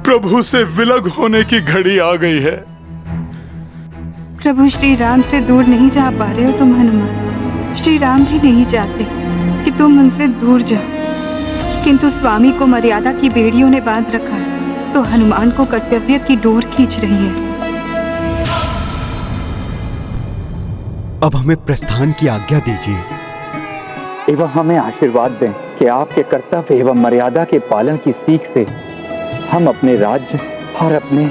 प्रभु से विलग होने की घड़ी आ गई है। प्रभु श्री राम से दूर नहीं जा पा रहे हो तुम हनुमान। श्री राम भी नहीं चाहते कि तुम उनसे दूर जाओ, किंतु स्वामी को मर्यादा की बेड़ियों ने बांध रखा है, तो हनुमान को कर्तव्य की डोर खींच रही है। अब हमें प्रस्थान की आज्ञा दीजिए एवं हमें आशीर्वाद दें कि आपके कर्तव्य एवं मर्यादा के पालन की सीख से हम अपने राज्य और अपने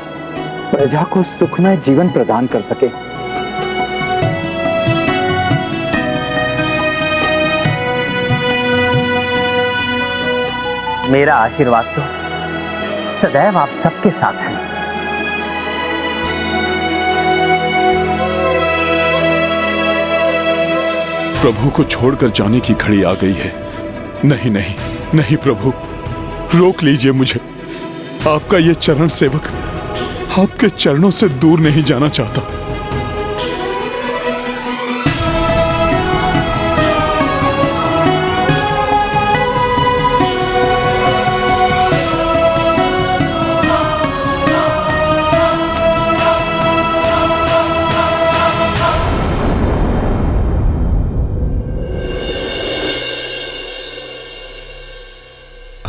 प्रजा को सुखमय जीवन प्रदान कर सके। मेरा आशीर्वाद तो सदैव आप सबके साथ है। प्रभु को छोड़कर जाने की घड़ी आ गई है। नहीं नहीं नहीं प्रभु, रोक लीजिए मुझे। आपका ये चरण सेवक आपके चरणों से दूर नहीं जाना चाहता।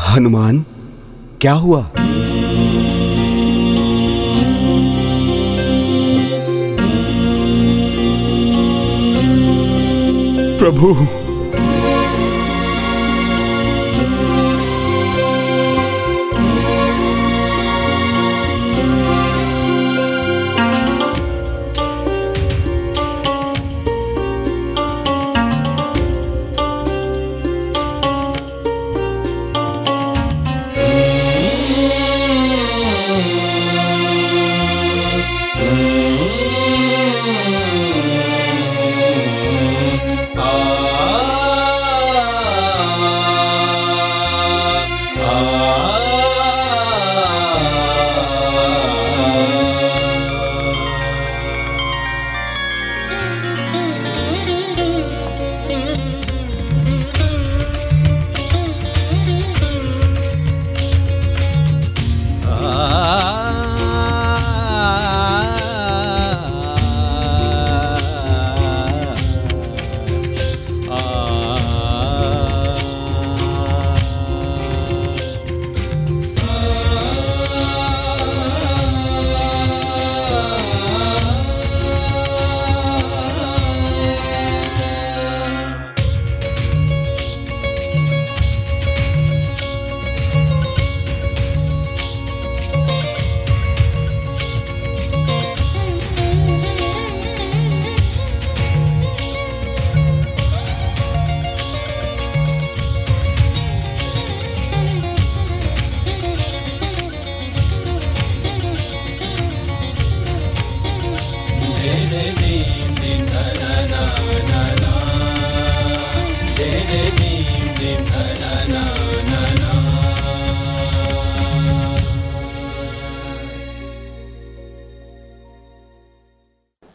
हनुमान, क्या हुआ? प्रभु,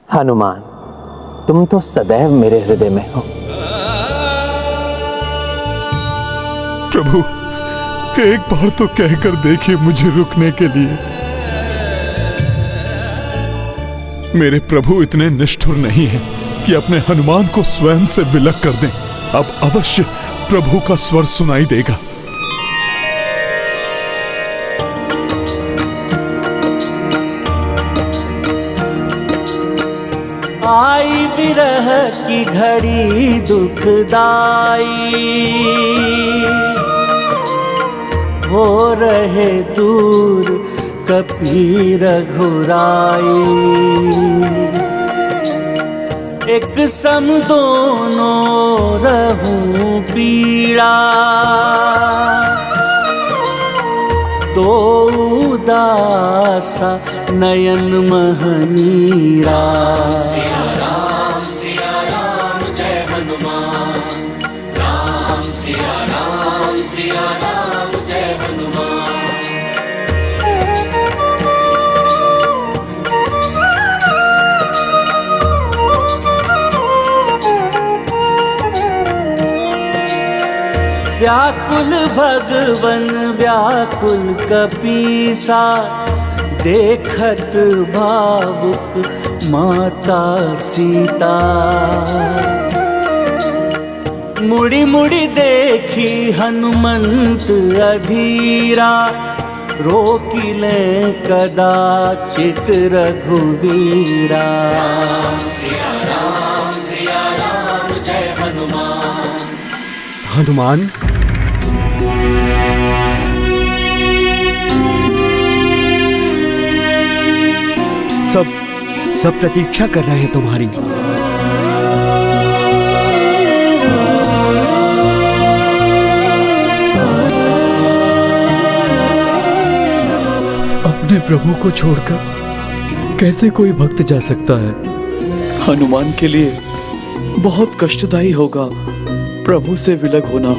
हनुमान, तुम तो सदैव मेरे हृदय में हो। प्रभु, एक बार तो कहकर देखिए मुझे रुकने के लिए। मेरे प्रभु इतने निष्ठुर नहीं हैं कि अपने हनुमान को स्वयं से विलग कर दें। अब अवश्य प्रभु का स्वर सुनाई देगा। आई विरह की घड़ी दुखदाई, हो रहे दूर कपी रघुराई। एक सम दोनों रहूं पीड़ा, दो उदासा नयन महनीरा। सिया राम जय हनुमान, राम सिया राम जय हनुमान। व्याकुल भगवन व्याकुल कपीसा, देखत भावुक माता सीता। मुड़ी मुड़ी देखी हनुमंत अधीरा, रोकिले कदाचित रघुवीरा। सिया राम जय हनुमान। हनुमान, सब प्रतीक्षा कर रहे हैं तुम्हारी। अपने प्रभु को छोड़कर कैसे कोई भक्त जा सकता है? हनुमान के लिए बहुत कष्टदायी होगा प्रभु से विलग होना।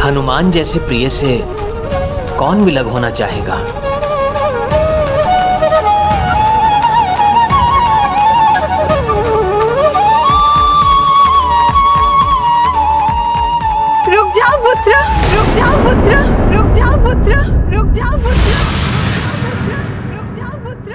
हनुमान जैसे प्रिय से कौन विलग होना चाहेगा? रुक जाओ पुत्र, रुक जाओ पुत्र, रुक जाओ पुत्र, रुक जाओ पुत्र, रुक जाओ पुत्र।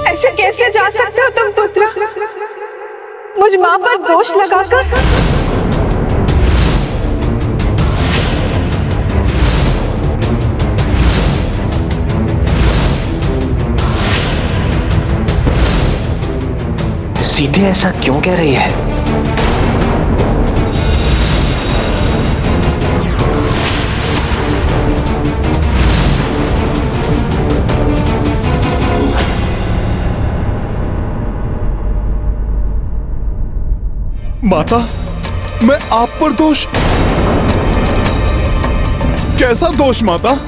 ऐसे कैसे जा सकते हो तुम पुत्र, मुझ मां पर दोष लगाकर? सीधे ऐसा क्यों कह रही है? माता, मैं आप पर दोष? कैसा दोष माता?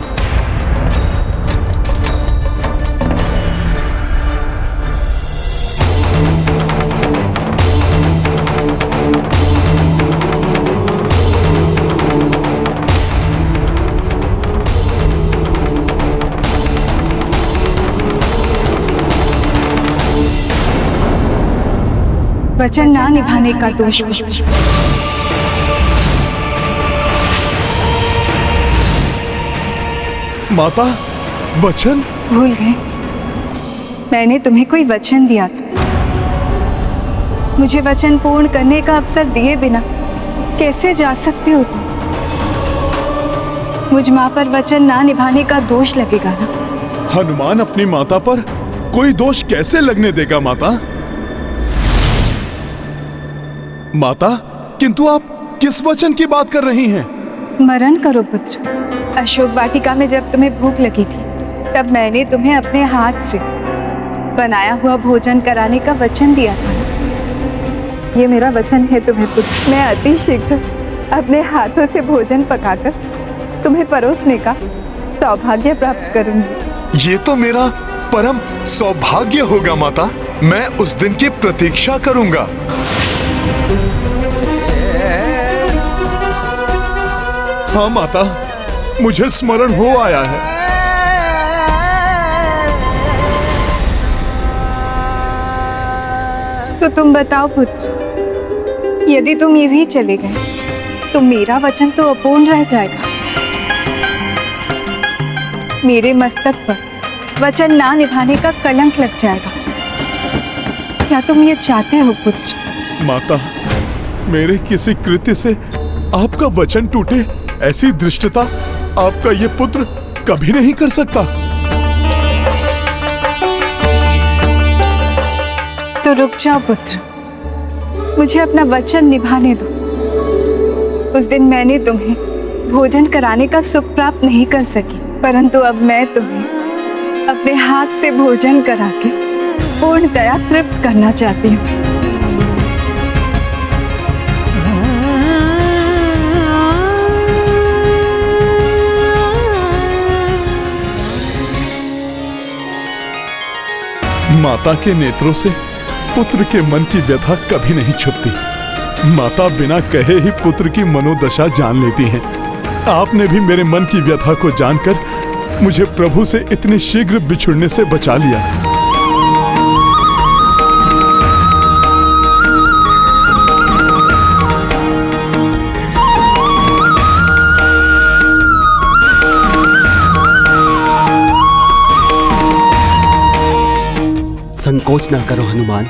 वचन ना निभाने का दोष पुत्र। माता, वचन? भूल गए, मैंने तुम्हें कोई वचन दिया था। मुझे वचन पूर्ण करने का अवसर दिए बिना कैसे जा सकते हो तुम? मुझ मां पर वचन ना निभाने का दोष लगेगा ना? हनुमान अपनी माता पर कोई दोष कैसे लगने देगा माता? माता, किंतु आप किस वचन की बात कर रही हैं? स्मरण करो पुत्र, अशोक वाटिका में जब तुम्हें भूख लगी थी तब मैंने तुम्हें अपने हाथ से बनाया हुआ भोजन कराने का वचन दिया था। ये मेरा वचन है तुम्हें पुत्र, मैं अति शीघ्र अपने हाथों से भोजन पकाकर तुम्हें परोसने का सौभाग्य प्राप्त करूंगी। ये तो मेरा परम सौभाग्य होगा माता। मैं उस दिन की प्रतीक्षा करूंगा। हाँ माता, मुझे स्मरण हो आया है। तो तुम बताओ पुत्र, यदि तुम ये भी चले गए तो मेरा वचन तो अपूर्ण रह जाएगा। मेरे मस्तक पर वचन ना निभाने का कलंक लग जाएगा। क्या तुम ये चाहते हो पुत्र? माता, मेरे किसी कृत्य से आपका वचन टूटे, ऐसी दृष्टता आपका ये पुत्र कभी नहीं कर सकता। तो रुक जाओ पुत्र, मुझे अपना वचन निभाने दो। उस दिन मैंने तुम्हें भोजन कराने का सुख प्राप्त नहीं कर सकी, परंतु अब मैं तुम्हें अपने हाथ से भोजन करा के पूर्णतया तृप्त करना चाहती हूँ। माता के नेत्रों से पुत्र के मन की व्यथा कभी नहीं छुपती। माता बिना कहे ही पुत्र की मनोदशा जान लेती हैं। आपने भी मेरे मन की व्यथा को जानकर मुझे प्रभु से इतनी शीघ्र बिछुड़ने से बचा लिया। संकोच ना करो हनुमान,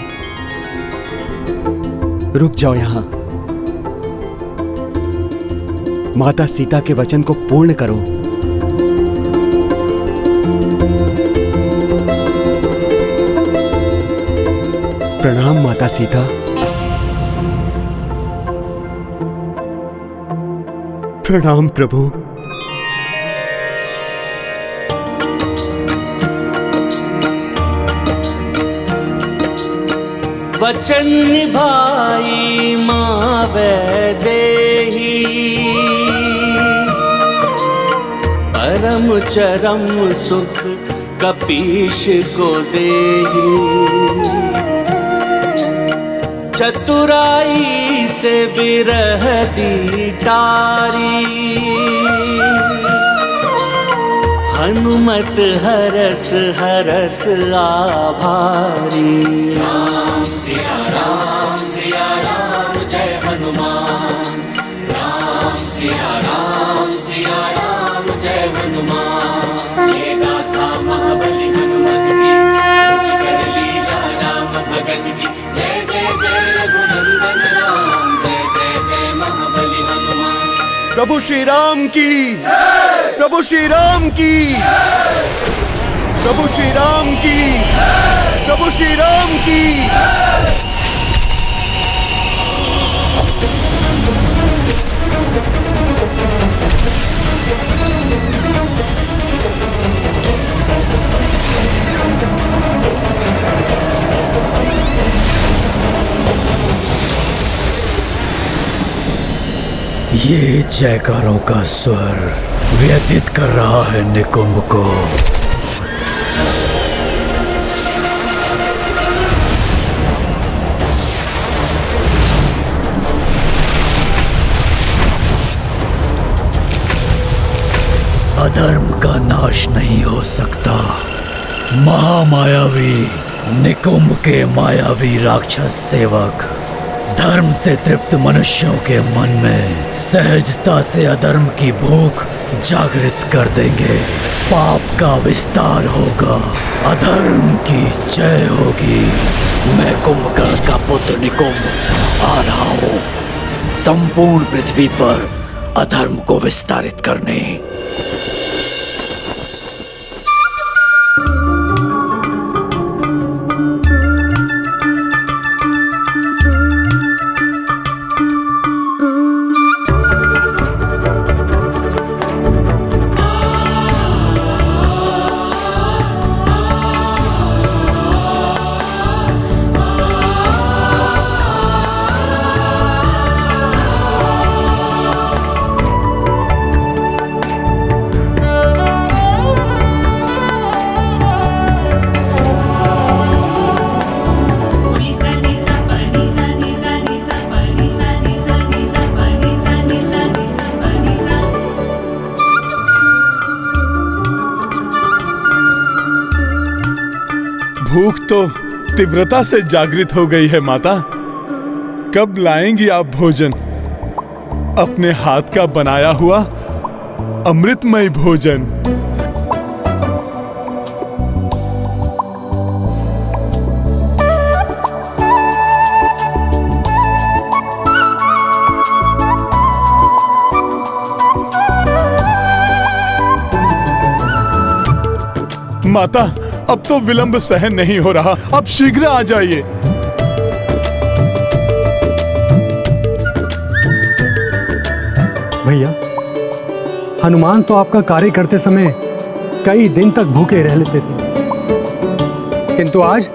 रुक जाओ यहां। माता सीता के वचन को पूर्ण करो। प्रणाम माता सीता। प्रणाम प्रभु। वचन निभाई माँ वैदेही, परम चरम सुख कपीश को देही। चतुराई से विरह दी टारी, हनुमत हरस हरस आभारी। राम सिया राम जय हनुमान। राम सिया राम जय हनुमान। ये गाथा महाबली हनुमत की, कुछ कर लीला राम भगत की। जय जय जय रघुनंदन राम, जय जय जय महाबली हनुमान। प्रभु श्री राम की, प्रभु श्री राम की, प्रभु श्री राम की, प्रभु श्री राम की। ये जयकारों का स्वर व्यथित कर रहा है निकुंभ को। अधर्म का नाश नहीं हो सकता। महामायावी निकुंभ के मायावी राक्षस सेवक धर्म से तृप्त मनुष्यों के मन में सहजता से अधर्म की भूख जागृत कर देंगे। पाप का विस्तार होगा, अधर्म की जय होगी। मैं कुंभकर्ण का पुत्र निकुंभ आ रहा हूँ संपूर्ण पृथ्वी पर अधर्म को विस्तारित करने। भूख तो तीव्रता से जागृत हो गई है माता। कब लाएंगी आप भोजन? अपने हाथ का बनाया हुआ अमृतमय भोजन। माता, अब तो विलंब सहन नहीं हो रहा, अब शीघ्र आ जाइए। भैया, हनुमान तो आपका कार्य करते समय कई दिन तक भूखे रह लेते थे, किंतु आज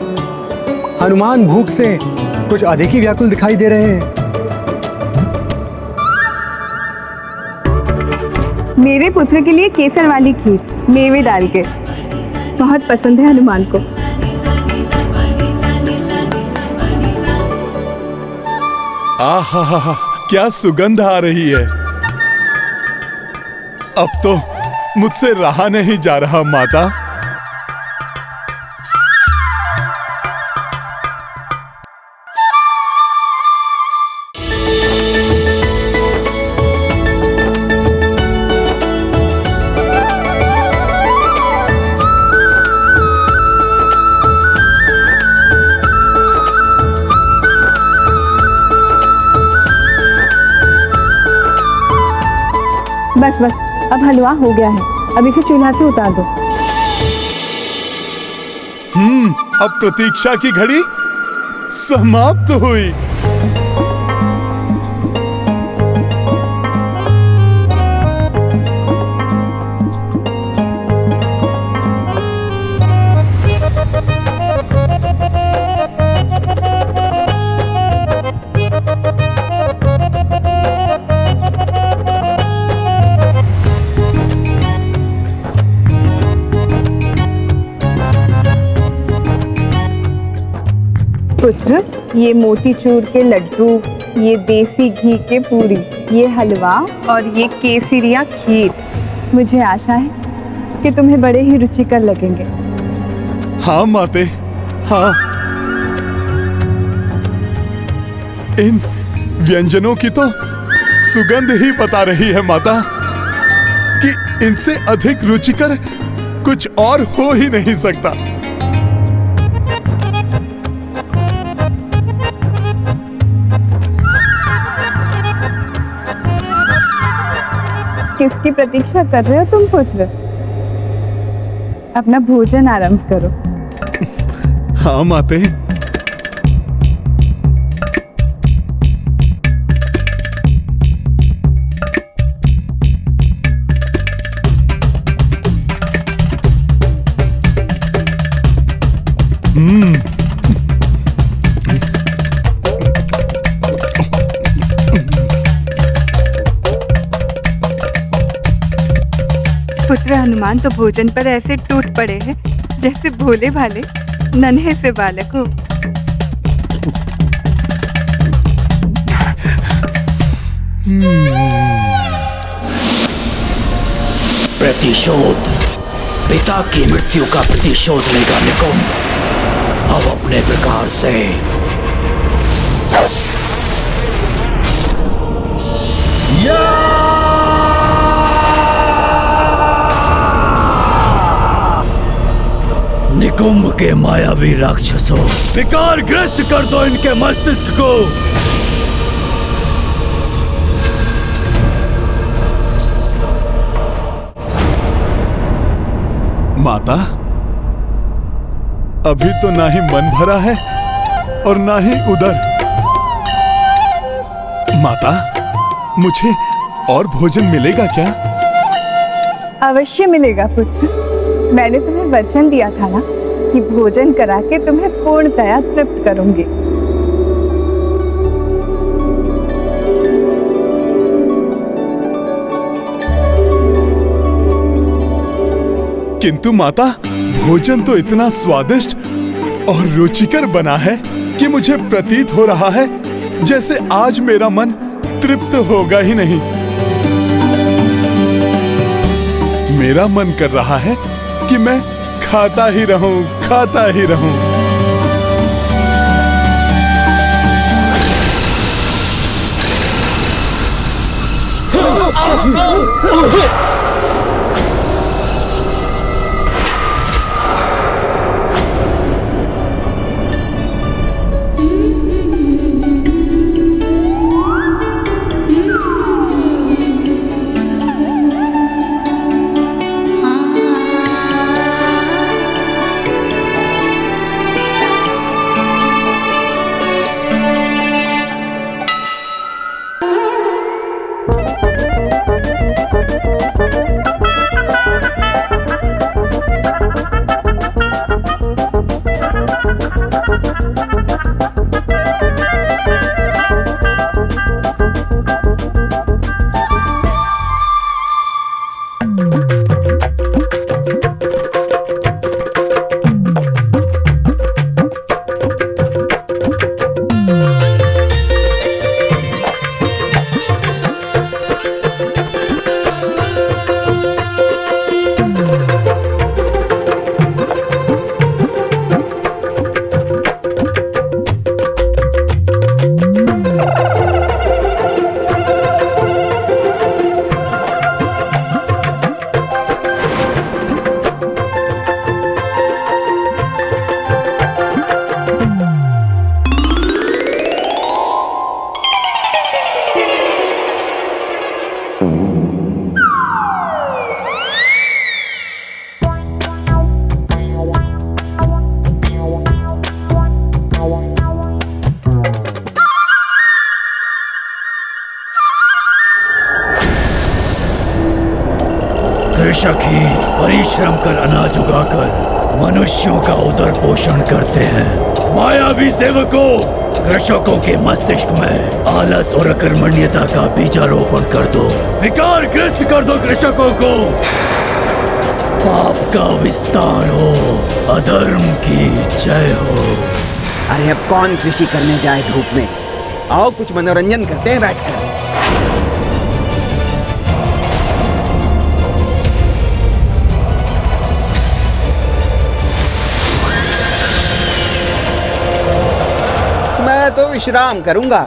हनुमान भूख से कुछ अधिक ही व्याकुल दिखाई दे रहे हैं। मेरे पुत्र के लिए केसर वाली खीर मेवे डाल के बहुत पसंद है हनुमान को। आहा, क्या सुगंध आ रही है। अब तो मुझसे रहा नहीं जा रहा माता। बस बस, अब हलवा हो गया है, अब इसे चूल्हा से उतार दो। अब प्रतीक्षा की घड़ी समाप्त हुई। पुत्र, ये मोतीचूर के लड्डू, ये देसी घी के पूरी, ये हलवा और ये केसरिया खीर मुझे आशा है कि तुम्हें बड़े ही रुचिकर लगेंगे। हाँ माते, हाँ। इन व्यंजनों की तो सुगंध ही बता रही है माता कि इनसे अधिक रुचिकर कुछ और हो ही नहीं सकता। किसकी प्रतीक्षा कर रहे हो तुम पुत्र? अपना भोजन आरंभ करो। हाँ माते। पुत्र हनुमान तो भोजन पर ऐसे टूट पड़े हैं जैसे भोले भाले नन्हे से बालक हो। प्रतिशोध, पिता की मृत्यु का प्रतिशोध लेगा निकुंभ। अब अपने प्रकार से निकुंभ के मायावी राक्षसों, विकार ग्रस्त कर दो इनके मस्तिष्क को। माता, अभी तो ना ही मन भरा है और ना ही उदर। माता, मुझे और भोजन मिलेगा क्या? अवश्य मिलेगा पुत्र। मैंने तुम्हें वचन दिया था ना कि भोजन करा के तुम्हें पूर्णतया तृप्त करूंगी। किंतु माता, भोजन तो इतना स्वादिष्ट और रुचिकर बना है कि मुझे प्रतीत हो रहा है जैसे आज मेरा मन तृप्त होगा ही नहीं। मेरा मन कर रहा है कि मैं खाता ही रहूं, खाता ही रहूं। कृषक ही परिश्रम कर अनाज उगाकर मनुष्यों का उदर पोषण करते हैं। मायावी सेवकों, कृषकों के मस्तिष्क में आलस और अकर्मण्यता का बीजारोपण कर दो, विकारग्रस्त कर दो कृषकों को। पाप का विस्तार हो, अधर्म की जय हो। अरे अब कौन कृषि करने जाए धूप में? आओ कुछ मनोरंजन करते हैं बैठकर। मैं तो विश्राम करूंगा।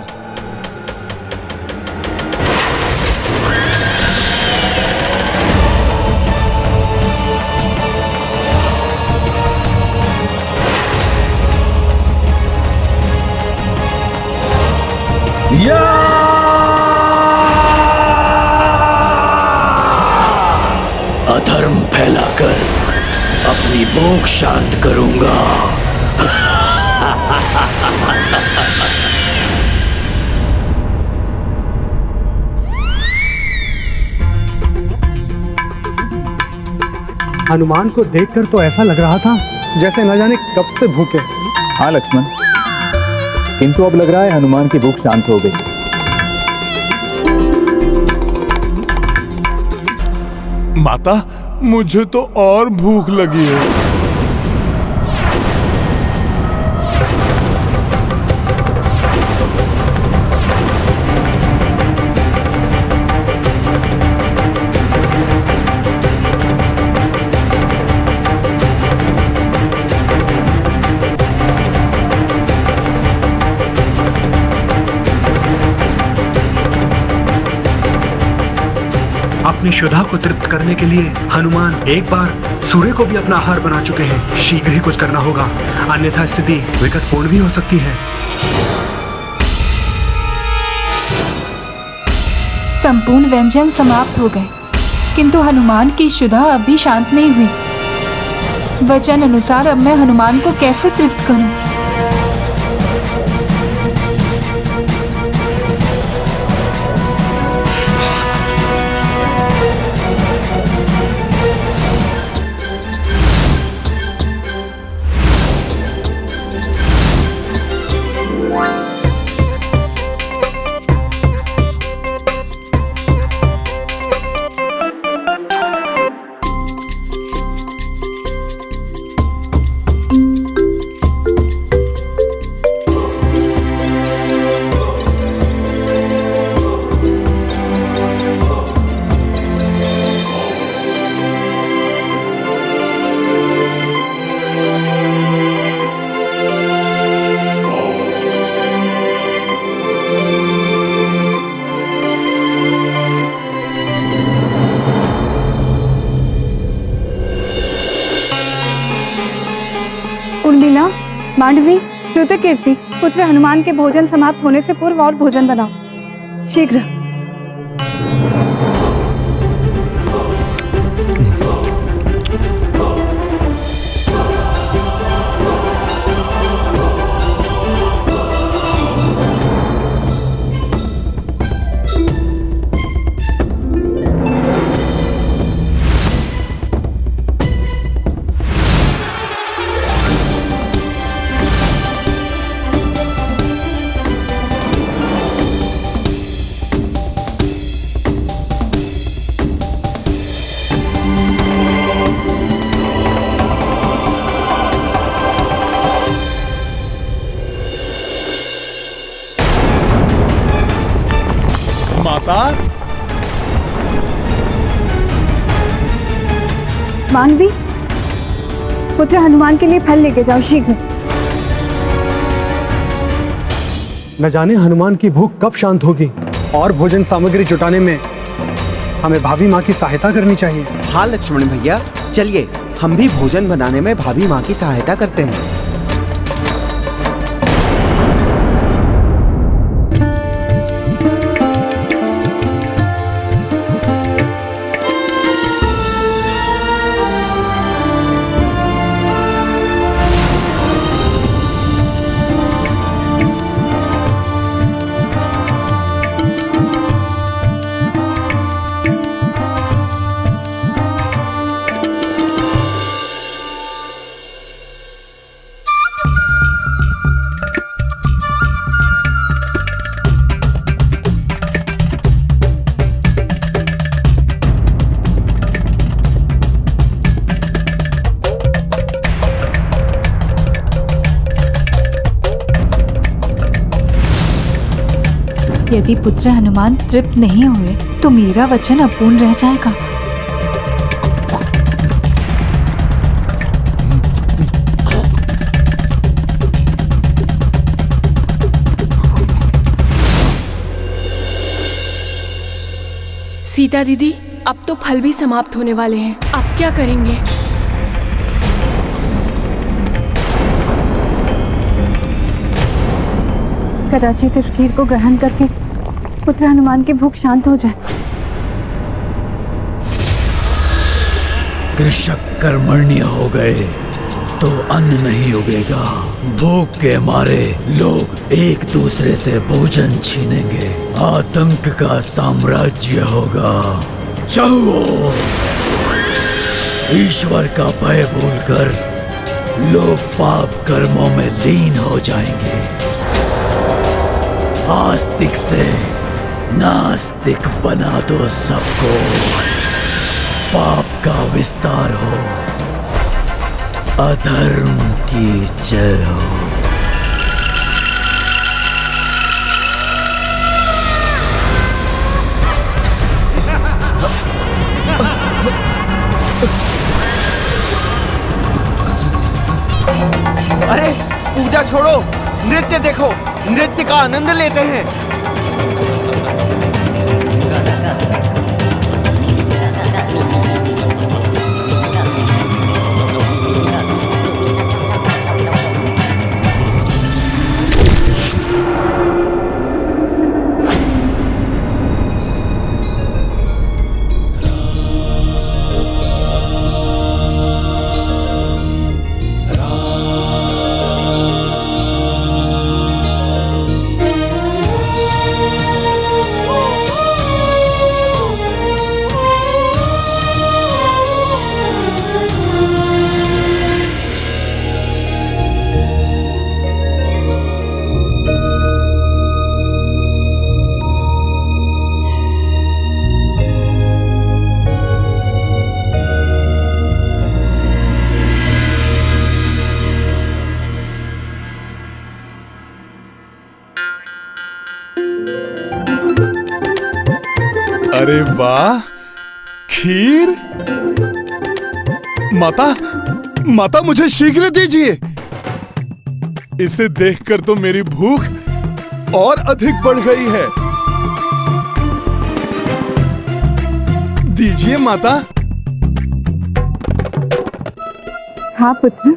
अधर्म फैलाकर अपनी भूख शांत करूंगा। हनुमान को देखकर तो ऐसा लग रहा था जैसे न जाने कब से भूखे। हाँ लक्ष्मण, किंतु अब लग रहा है हनुमान की भूख शांत हो गई। माता, मुझे तो और भूख लगी है। अपनी शुदा को तृप्त करने के लिए हनुमान एक बार सूर्य को भी अपना आहार बना चुके हैं। शीघ्र ही कुछ करना होगा, अन्यथा स्थिति विकटपूर्ण भी हो सकती है। संपूर्ण व्यंजन समाप्त हो गए, किंतु हनुमान की शुदा अब भी शांत नहीं हुई। वचन अनुसार अब मैं हनुमान को कैसे तृप्त करूं? उर्मिला, मांडवी, श्रुतकीर्ति, पुत्र हनुमान के भोजन समाप्त होने से पूर्व और भोजन बनाओ, शीघ्र। माता, मांडवी, पुत्र हनुमान के लिए फल लेके जाओ, शीघ्र। न जाने हनुमान की भूख कब शांत होगी। और भोजन सामग्री जुटाने में हमें भाभी माँ की सहायता करनी चाहिए। हाँ लक्ष्मण भैया, चलिए हम भी भोजन बनाने में भाभी माँ की सहायता करते हैं। यदि पुत्र हनुमान तृप्त नहीं हुए तो मेरा वचन अपूर्ण रह जाएगा। सीता दीदी, अब तो फल भी समाप्त होने वाले हैं, अब क्या करेंगे? कदाचित इस खीर को ग्रहण करके पुत्र हनुमान की भूख शांत हो जाए। कृषक कर्मण्य हो गए तो अन्न नहीं उगेगा। भूख के मारे लोग एक दूसरे से भोजन छीनेंगे, आतंक का साम्राज्य होगा। चाहो ईश्वर का भय भूलकर लोग पाप कर्मों में लीन हो जाएंगे। आस्तिक से नास्तिक बना दो सबको, पाप का विस्तार हो, अधर्म की जय हो। अरे पूजा छोड़ो, नृत्य देखो, नृत्य का आनंद लेते हैं। अरे वाह, खीर! माता, माता मुझे शीघ्र दीजिए। इसे देखकर तो मेरी भूख और अधिक बढ़ गई है। दीजिए माता। हाँ पुत्र,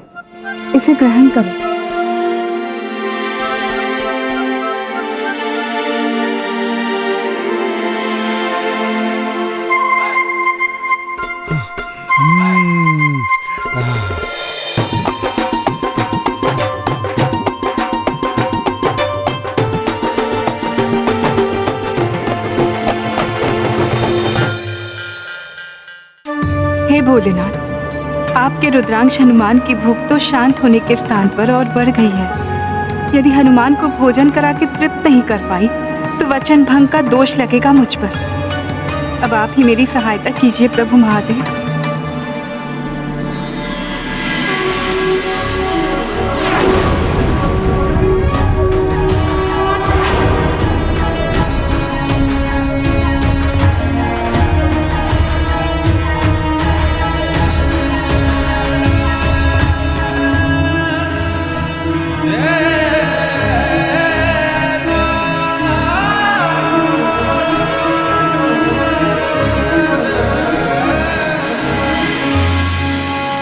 इसे ग्रहण करो। हे भोलेनाथ, आपके रुद्रांश हनुमान की भूख तो शांत होने के स्थान पर और बढ़ गई है। यदि हनुमान को भोजन करा के तृप्त नहीं कर पाई तो वचन भंग का दोष लगेगा मुझ पर। अब आप ही मेरी सहायता कीजिए प्रभु महादेव।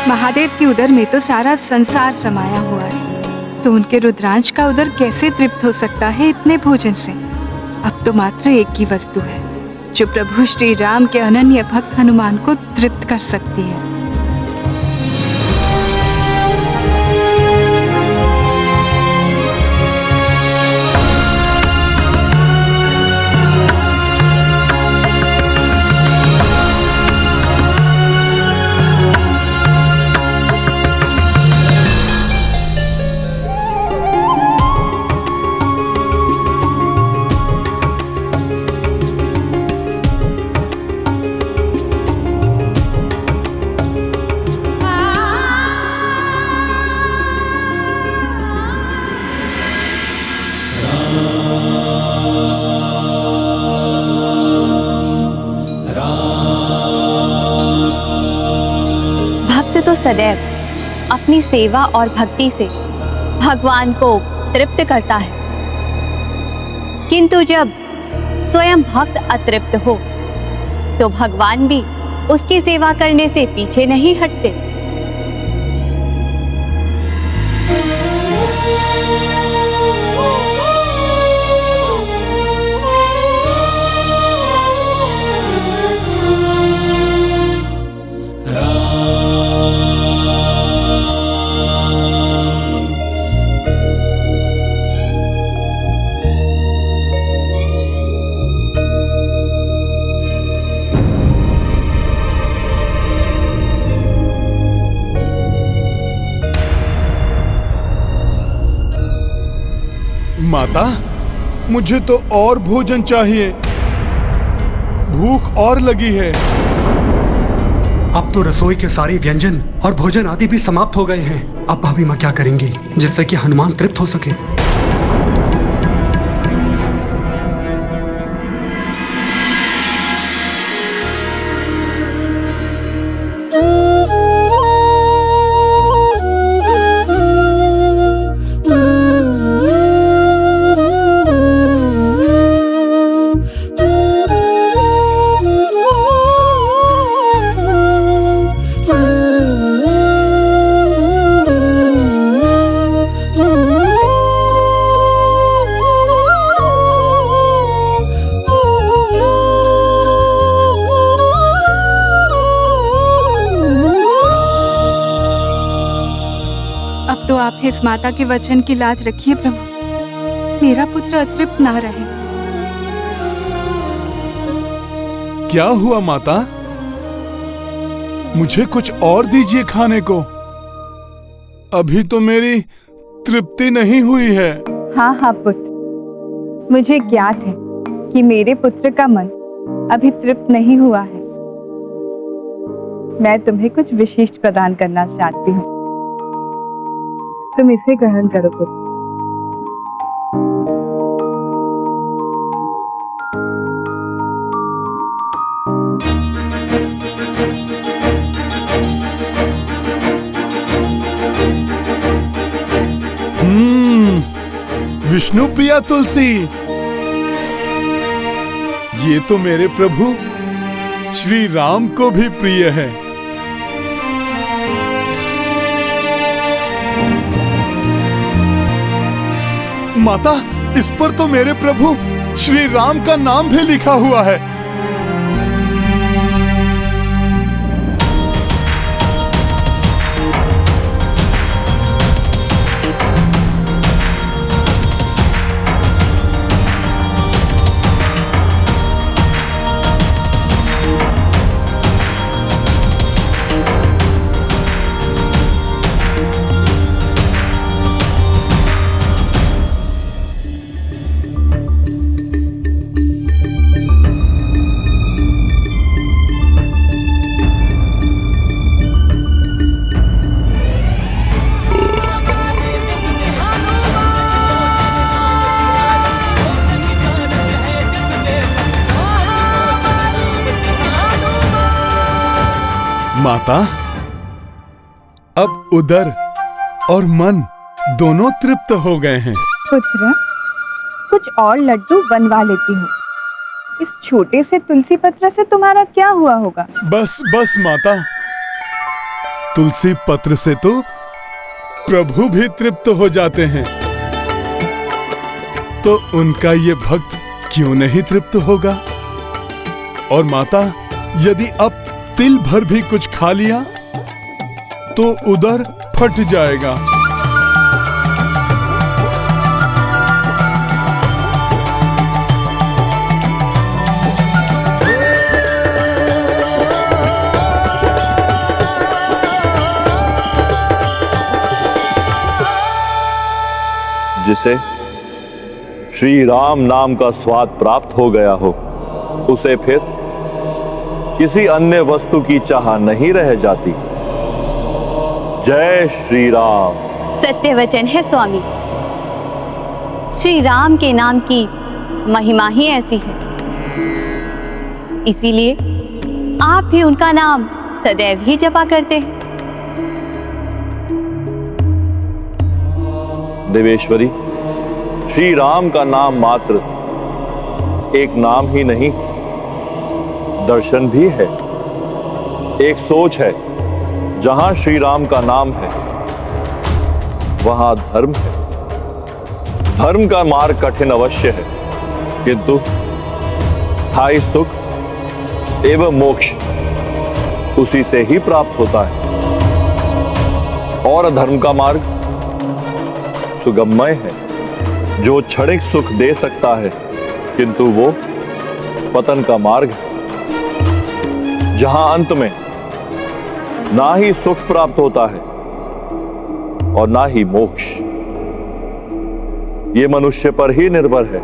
महादेव के उदर में तो सारा संसार समाया हुआ है, तो उनके रुद्रांश का उदर कैसे तृप्त हो सकता है इतने भोजन से? अब तो मात्र एक ही वस्तु है जो प्रभु श्री राम के अनन्य भक्त हनुमान को तृप्त कर सकती है। सदैव अपनी सेवा और भक्ति से भगवान को तृप्त करता है, किंतु जब स्वयं भक्त अतृप्त हो तो भगवान भी उसकी सेवा करने से पीछे नहीं हटते। माता, मुझे तो और भोजन चाहिए, भूख और लगी है। अब तो रसोई के सारे व्यंजन और भोजन आदि भी समाप्त हो गए हैं। अब भाभी माँ क्या करेंगी जिससे कि हनुमान तृप्त हो सके? आप इस माता के वचन की लाज रखिए प्रभु, मेरा पुत्र अतृप्त ना रहे। क्या हुआ माता? मुझे कुछ और दीजिए खाने को, अभी तो मेरी तृप्ति नहीं हुई है। हाँ हाँ पुत्र, मुझे ज्ञात है कि मेरे पुत्र का मन अभी तृप्त नहीं हुआ है। मैं तुम्हें कुछ विशिष्ट प्रदान करना चाहती हूँ, तुम इसे ग्रहण करो पुत्र। विष्णु प्रिया तुलसी, ये तो मेरे प्रभु श्री राम को भी प्रिय है। माता, इस पर तो मेरे प्रभु श्री राम का नाम भी लिखा हुआ है। माता, अब उदर और मन दोनों तृप्त हो गए हैं। पुत्र, कुछ और लड्डू बनवा लेती हूँ। इस छोटे से तुलसी पत्र से तुम्हारा क्या हुआ होगा? बस बस माता, तुलसी पत्र से तो प्रभु भी तृप्त हो जाते हैं, तो उनका ये भक्त क्यों नहीं तृप्त होगा? और माता, यदि अब तिल भर भी कुछ खा लिया तो उदर फट जाएगा। जिसे श्री राम नाम का स्वाद प्राप्त हो गया हो, उसे फिर किसी अन्य वस्तु की चाह नहीं रह जाती। जय श्री राम। सत्य वचन है स्वामी, श्री राम के नाम की महिमा ही ऐसी है, इसीलिए आप भी उनका नाम सदैव ही जपा करते हैं। देवेश्वरी, श्री राम का नाम मात्र एक नाम ही नहीं, दर्शन भी है, एक सोच है। जहां श्री राम का नाम है वहां धर्म है। धर्म का मार्ग कठिन अवश्य है, किंतु स्थायी सुख एवं मोक्ष उसी से ही प्राप्त होता है। और अधर्म का मार्ग सुगममय है, जो क्षणिक सुख दे सकता है, किंतु वो पतन का मार्ग है, जहां अंत में ना ही सुख प्राप्त होता है और ना ही मोक्ष। ये मनुष्य पर ही निर्भर है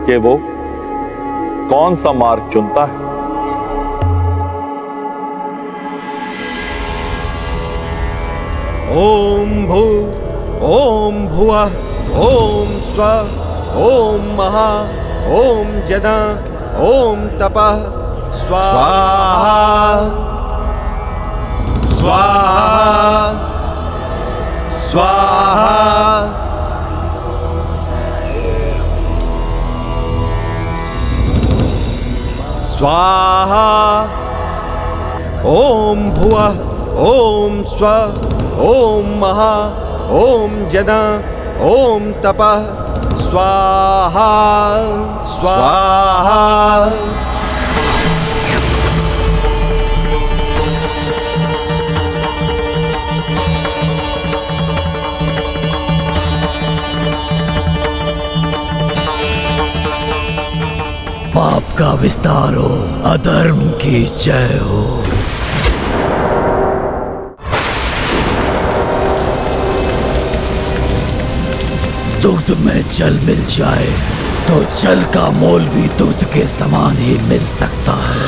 कि वो कौन सा मार्ग चुनता है। ओम भू ओम भुवः ओम स्वः ओम महा ओम जना ओम तपः स्वाहा स्वाहा स्वाहा। स्वाहा ओम भुवः ओम स्वः ओम महा ओम जना ओम तपः स्वाहा स्वाहा। पाप का विस्तार हो, अधर्म की जय हो। दुग्ध में जल मिल जाए तो जल का मोल भी दुग्ध के समान ही मिल सकता है।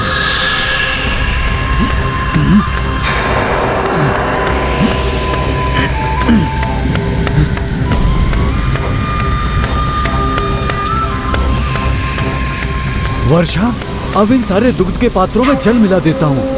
वर्षा, अब इन सारे दुग्ध के पात्रों में जल मिला देता हूँ।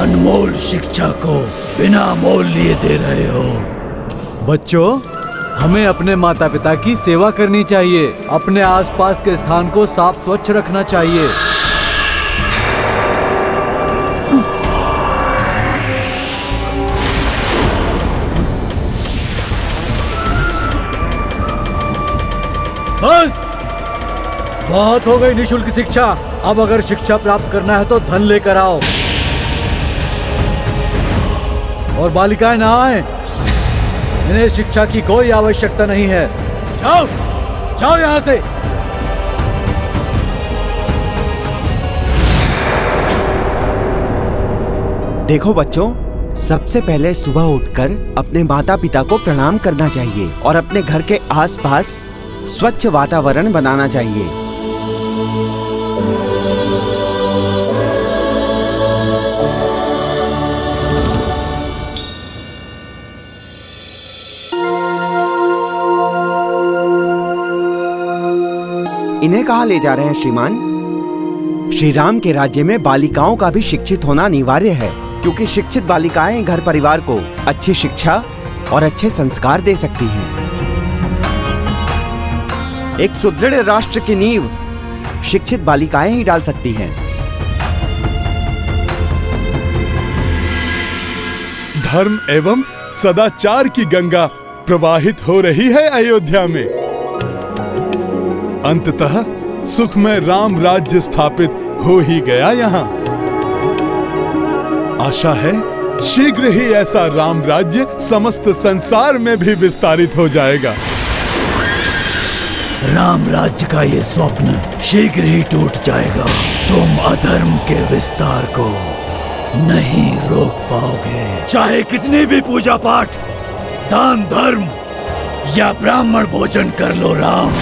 अनमोल शिक्षा को बिना मोल लिए दे रहे हो। बच्चों, हमें अपने माता पिता की सेवा करनी चाहिए, अपने आसपास के स्थान को साफ स्वच्छ रखना चाहिए। बस बहुत हो गई निःशुल्क शिक्षा। अब अगर शिक्षा प्राप्त करना है तो धन लेकर आओ। और बालिकाएं ना आए, इन्हें शिक्षा की कोई आवश्यकता नहीं है। जाओ जाओ यहां से। देखो बच्चों, सबसे पहले सुबह उठकर अपने माता पिता को प्रणाम करना चाहिए और अपने घर के आसपास स्वच्छ वातावरण बनाना चाहिए। इन्हें कहाँ ले जा रहे हैं श्रीमान? श्री राम के राज्य में बालिकाओं का भी शिक्षित होना अनिवार्य है, क्योंकि शिक्षित बालिकाएं घर परिवार को अच्छी शिक्षा और अच्छे संस्कार दे सकती हैं। एक सुदृढ़ राष्ट्र की नींव शिक्षित बालिकाएं ही डाल सकती हैं। धर्म एवं सदाचार की गंगा प्रवाहित हो रही है अयोध्या में। अंततः सुखमय राम राज्य स्थापित हो ही गया यहाँ। आशा है शीघ्र ही ऐसा राम राज्य समस्त संसार में भी विस्तारित हो जाएगा। राम राज्य का ये स्वप्न शीघ्र ही टूट जाएगा। तुम अधर्म के विस्तार को नहीं रोक पाओगे, चाहे कितनी भी पूजा पाठ दान धर्म या ब्राह्मण भोजन कर लो राम।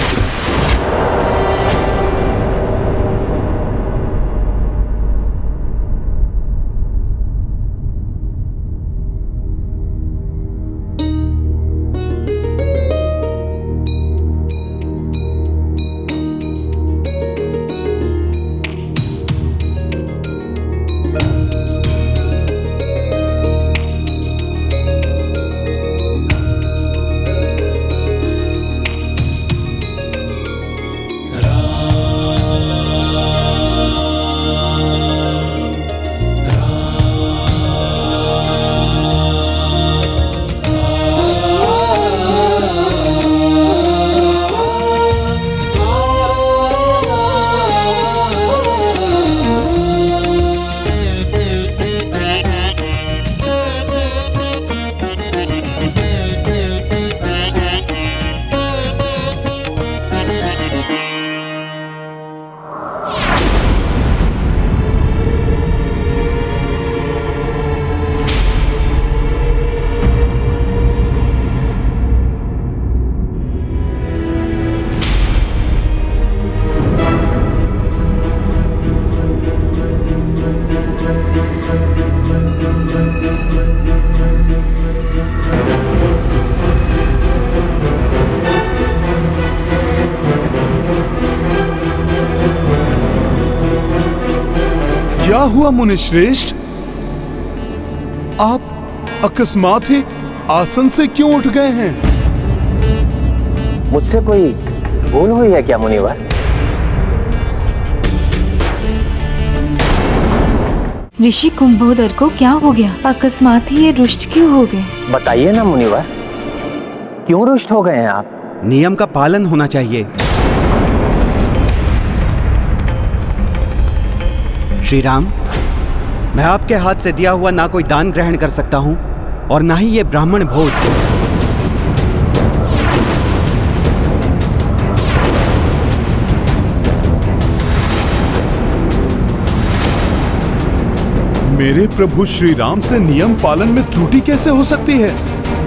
क्या हुआ मुनिश्रेष्ठ? आप अकस्मात ही आसन से क्यों उठ गए हैं? मुझसे कोई भूल हुई है क्या मुनिवर? ऋषि कुंभोदर को क्या हो गया? अकस्मात ही ये रुष्ट क्यों हो गए? बताइए ना मुनिवर, क्यों रुष्ट हो गए हैं आप? नियम का पालन होना चाहिए। श्री राम, मैं आपके हाथ से दिया हुआ ना कोई दान ग्रहण कर सकता हूं और ना ही ये ब्राह्मण भोज। मेरे प्रभु श्री राम से नियम पालन में त्रुटि कैसे हो सकती है?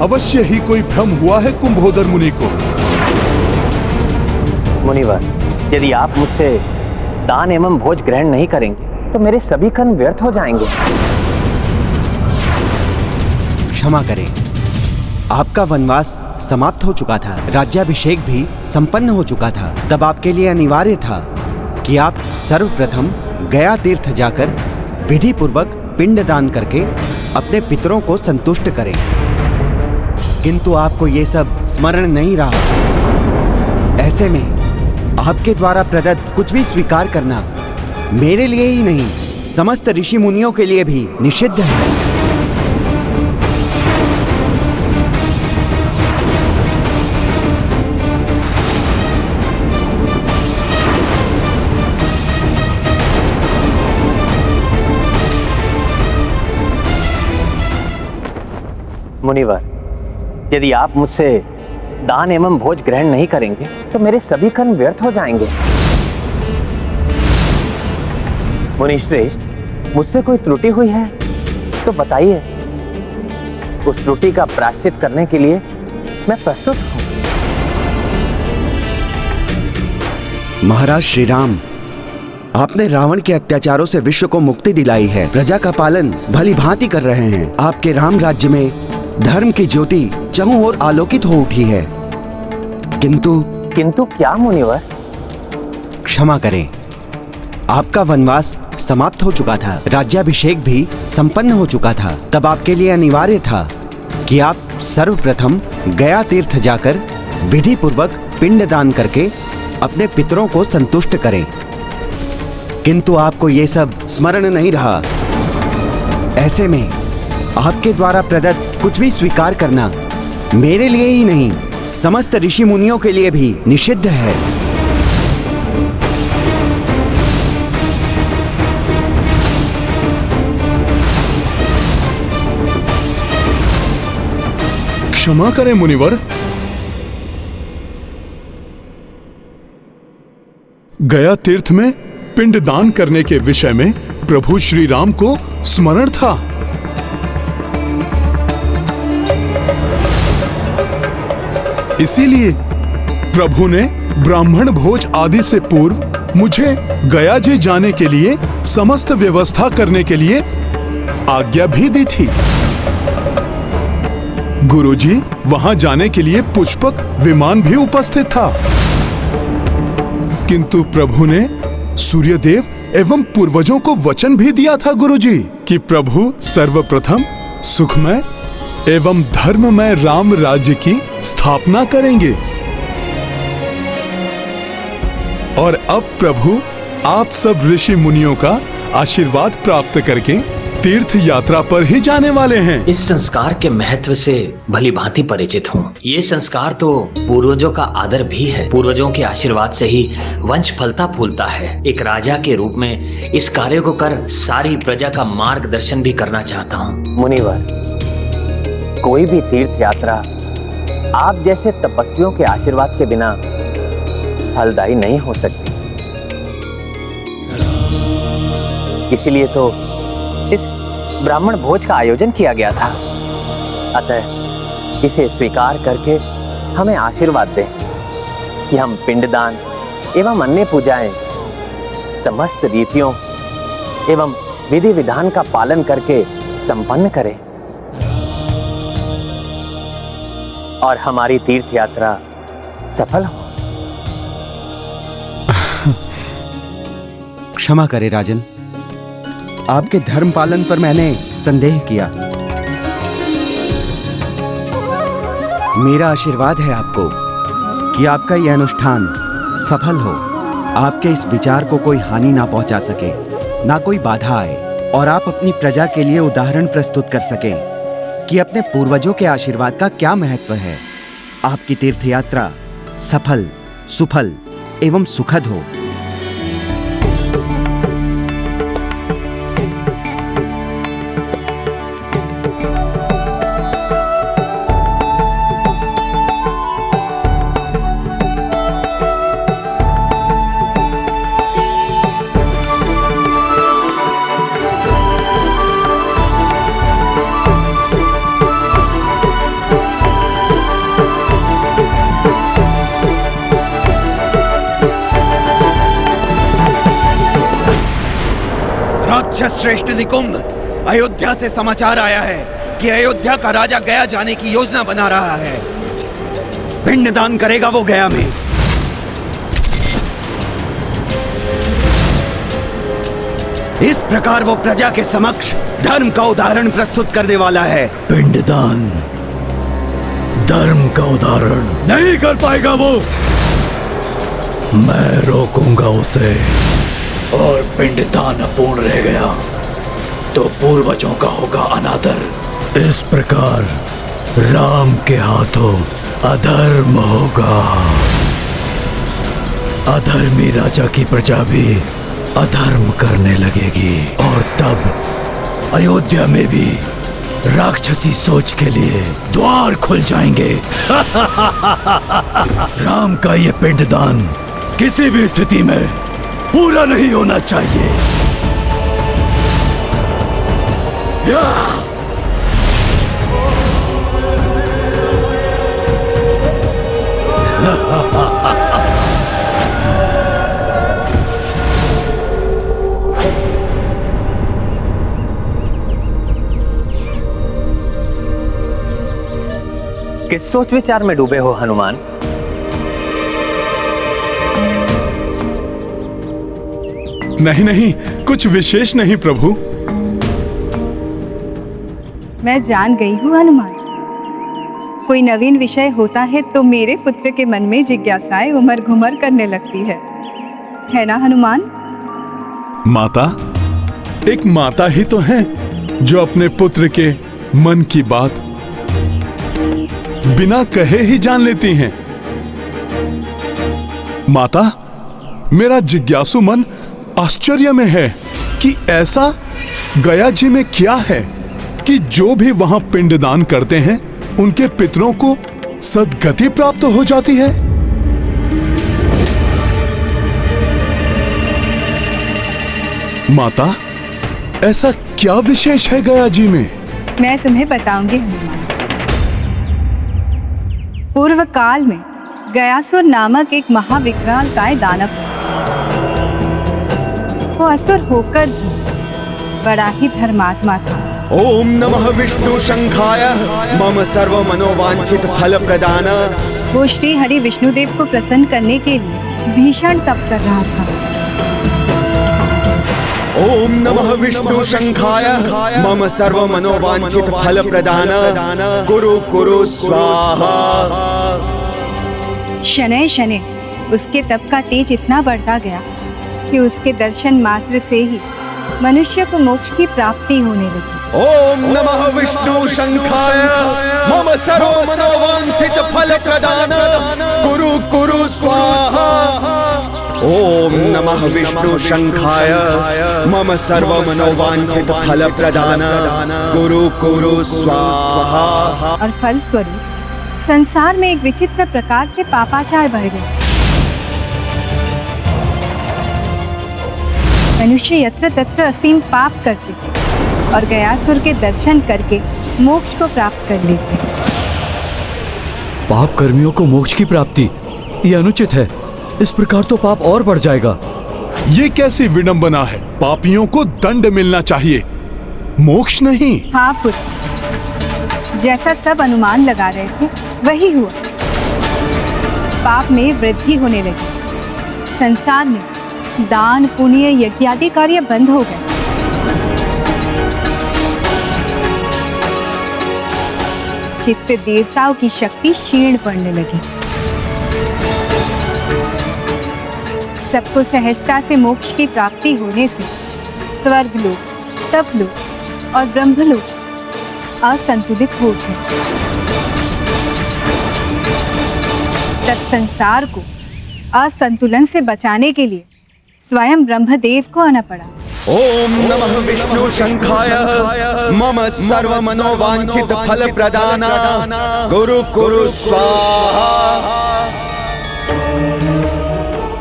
अवश्य ही कोई भ्रम हुआ है कुंभोदर मुनि को। मुनिवर, यदि आप मुझसे दान एवं भोज ग्रहण नहीं करेंगे तो मेरे सभी कर्म व्यर्थ हो जाएंगे। क्षमा करें, आपका वनवास समाप्त हो चुका था, राज्याभिषेक भी संपन्न हो चुका था। तब आपके लिए अनिवार्य था कि आप सर्वप्रथम गया तीर्थ जाकर विधि पूर्वक पिंड दान करके अपने पितरों को संतुष्ट करें, किंतु आपको ये सब स्मरण नहीं रहा। ऐसे में आपके द्वारा प्रदत्त कुछ भी स्वीकार करना मेरे लिए ही नहीं, समस्त ऋषि मुनियों के लिए भी निषिद्ध है। मुनिवर, यदि आप मुझसे दान एवं भोज ग्रहण नहीं करेंगे तो मेरे सभी कर्म व्यर्थ हो जाएंगे। मुनिश्रेष्ठ, मुझसे कोई त्रुटि हुई है तो बताइए, उस त्रुटि का प्रायश्चित करने के लिए मैं प्रस्तुत हूं। महाराज श्री राम, आपने रावण के अत्याचारों से विश्व को मुक्ति दिलाई है, प्रजा का पालन भली भांति कर रहे हैं। आपके राम राज्य में धर्म की ज्योति चहुं ओर आलोकित हो उठी है। किंतु क्या मुनिवर? क्षमा करें, आपका वनवास समाप्त हो चुका था, राज्याभिषेक भी संपन्न हो चुका था। तब आपके लिए अनिवार्य था कि आप सर्वप्रथम गया तीर्थ जाकर विधि पूर्वक पिंड दान करके अपने पितरों को संतुष्ट करें, किंतु आपको ये सब स्मरण नहीं रहा। ऐसे में आपके द्वारा प्रदत्त कुछ भी स्वीकार करना मेरे लिए ही नहीं, समस्त ऋषि मुनियों के लिए भी निषिद्ध है। क्षमा करें मुनिवर, गया तीर्थ में पिंड दान करने के विषय में प्रभु श्री राम को स्मरण था। इसीलिए प्रभु ने ब्राह्मण भोज आदि से पूर्व मुझे गया जी जाने के लिए समस्त व्यवस्था करने के लिए आज्ञा भी दी थी। गुरुजी, वहां जाने के लिए पुष्पक विमान भी उपस्थित था, किंतु प्रभु ने सूर्यदेव एवं पूर्वजों को वचन भी दिया था गुरुजी कि प्रभु सर्वप्रथम सुखमय एवं धर्ममय राम राज्य की स्थापना करेंगे। और अब प्रभु आप सब ऋषि मुनियों का आशीर्वाद प्राप्त करके तीर्थ यात्रा पर ही जाने वाले हैं। इस संस्कार के महत्व से भली भांति परिचित हूँ। ये संस्कार तो पूर्वजों का आदर भी है। पूर्वजों के आशीर्वाद से ही वंश फलता फूलता है। एक राजा के रूप में इस कार्य को कर सारी प्रजा का मार्गदर्शन भी करना चाहता हूँ। मुनिवर, कोई भी तीर्थ यात्रा आप जैसे तपस्वियों के आशीर्वाद के बिना फलदायी नहीं हो सकती। इसीलिए तो इस ब्राह्मण भोज का आयोजन किया गया था। अतः इसे स्वीकार करके हमें आशीर्वाद दें कि हम पिंडदान एवं अन्य पूजाएं समस्त रीतियों एवं विधि विधान का पालन करके संपन्न करें और हमारी तीर्थ यात्रा सफल हो। क्षमा करें राजन, आपके धर्म पालन पर मैंने संदेह किया। मेरा आशीर्वाद है आपको कि आपका यह अनुष्ठान सफल हो, आपके इस विचार को कोई हानि ना पहुंचा सके, ना कोई बाधा आए, और आप अपनी प्रजा के लिए उदाहरण प्रस्तुत कर सकें कि अपने पूर्वजों के आशीर्वाद का क्या महत्व है। आपकी तीर्थ यात्रा सफल, सुफल एवं सुखद हो। श्रेष्ठ निकुंभ, अयोध्या से समाचार आया है कि अयोध्या का राजा गया जाने की योजना बना रहा है। पिंडदान करेगा वो गया में। इस प्रकार वो प्रजा के समक्ष धर्म का उदाहरण प्रस्तुत करने वाला है। पिंडदान धर्म का उदाहरण नहीं कर पाएगा वो। मैं रोकूंगा उसे, और पिंडदान अपूर्ण रह गया तो पूर्वजों का होगा अनादर। इस प्रकार राम के हाथों अधर्म होगा। अधर्मी राजा की प्रजा भी अधर्म करने लगेगी, और तब अयोध्या में भी राक्षसी सोच के लिए द्वार खुल जाएंगे। राम का ये पिंडदान किसी भी स्थिति में पूरा नहीं होना चाहिए। किस सोच विचार में डूबे हो हनुमान? नहीं नहीं, कुछ विशेष नहीं प्रभु। मैं जान गई हूँ हनुमान, कोई नवीन विषय होता है तो मेरे पुत्र के मन में जिज्ञासाएं उमर घुमर करने लगती है ना हनुमान? माता, एक माता ही तो है जो अपने पुत्र के मन की बात बिना कहे ही जान लेती हैं। माता, मेरा जिज्ञासु मन आश्चर्य में है कि ऐसा गया जी में क्या है कि जो भी वहां पिंडदान करते हैं उनके पितरों को सद्गति प्राप्त हो जाती है। माता, ऐसा क्या विशेष है गया जी में? मैं तुम्हें बताऊंगी हनुमान। पूर्व काल में गयासुर नामक एक महाविकरालकाय दानव था। वो असुर होकर भी बड़ा ही धर्मात्मा था। ओम नमः विष्णु शंखाय मम सर्व मनोवांछित फल प्रदान। वो श्री हरि विष्णुदेव को प्रसन्न करने के लिए भीषण तप कर रहा था। ओम नमः विष्णु शंखाय मम सर्व मनोवांछित फल प्रदान। कुरु कुरु स्वाहा। शनैः शनैः उसके तप का तेज इतना बढ़ता गया कि उसके दर्शन मात्र से ही मनुष्य को मोक्ष की प्राप्ति होने लगी। ओम नमः विष्णु शंखाय मम सर्व मनोवांछित फल प्रदान। कुरु कुरु स्वाहा। ओम नमः विष्णु शंखाय मम सर्व मनोवांछित फल प्रदान। कुरु कुरु स्वाहा। और फलस्वरूप संसार में एक विचित्र प्रकार से पापाचार बढ़ गया। मनुष्य यत्र तत्र असीम पाप करते और गयासुर के दर्शन करके मोक्ष को प्राप्त कर लेते। पाप कर्मियों को मोक्ष की प्राप्ति, ये अनुचित है। इस प्रकार तो पाप और बढ़ जाएगा। ये कैसी विडंबना है? पापियों को दंड मिलना चाहिए, मोक्ष नहीं। हाँ पुत्र, जैसा सब अनुमान लगा रहे थे वही हुआ। पाप में वृद्धि होने लगी। संसार में दान पुण्य यज्ञ आदि कार्य बंद हो गए। जिससे देवताओं की शक्ति क्षीण पड़ने लगी। सबको सहजता से मोक्ष की प्राप्ति होने से स्वर्गलोक, तपलोक और ब्रह्मलोक असंतुलित हो गए। तब संसार को असंतुलन से बचाने के लिए स्वयं ब्रह्मदेव को आना पड़ा। ओम नमः विष्णु शंखाय मम सर्व मनोवांछित फल प्रदान। कुरु कुरु स्वाहा।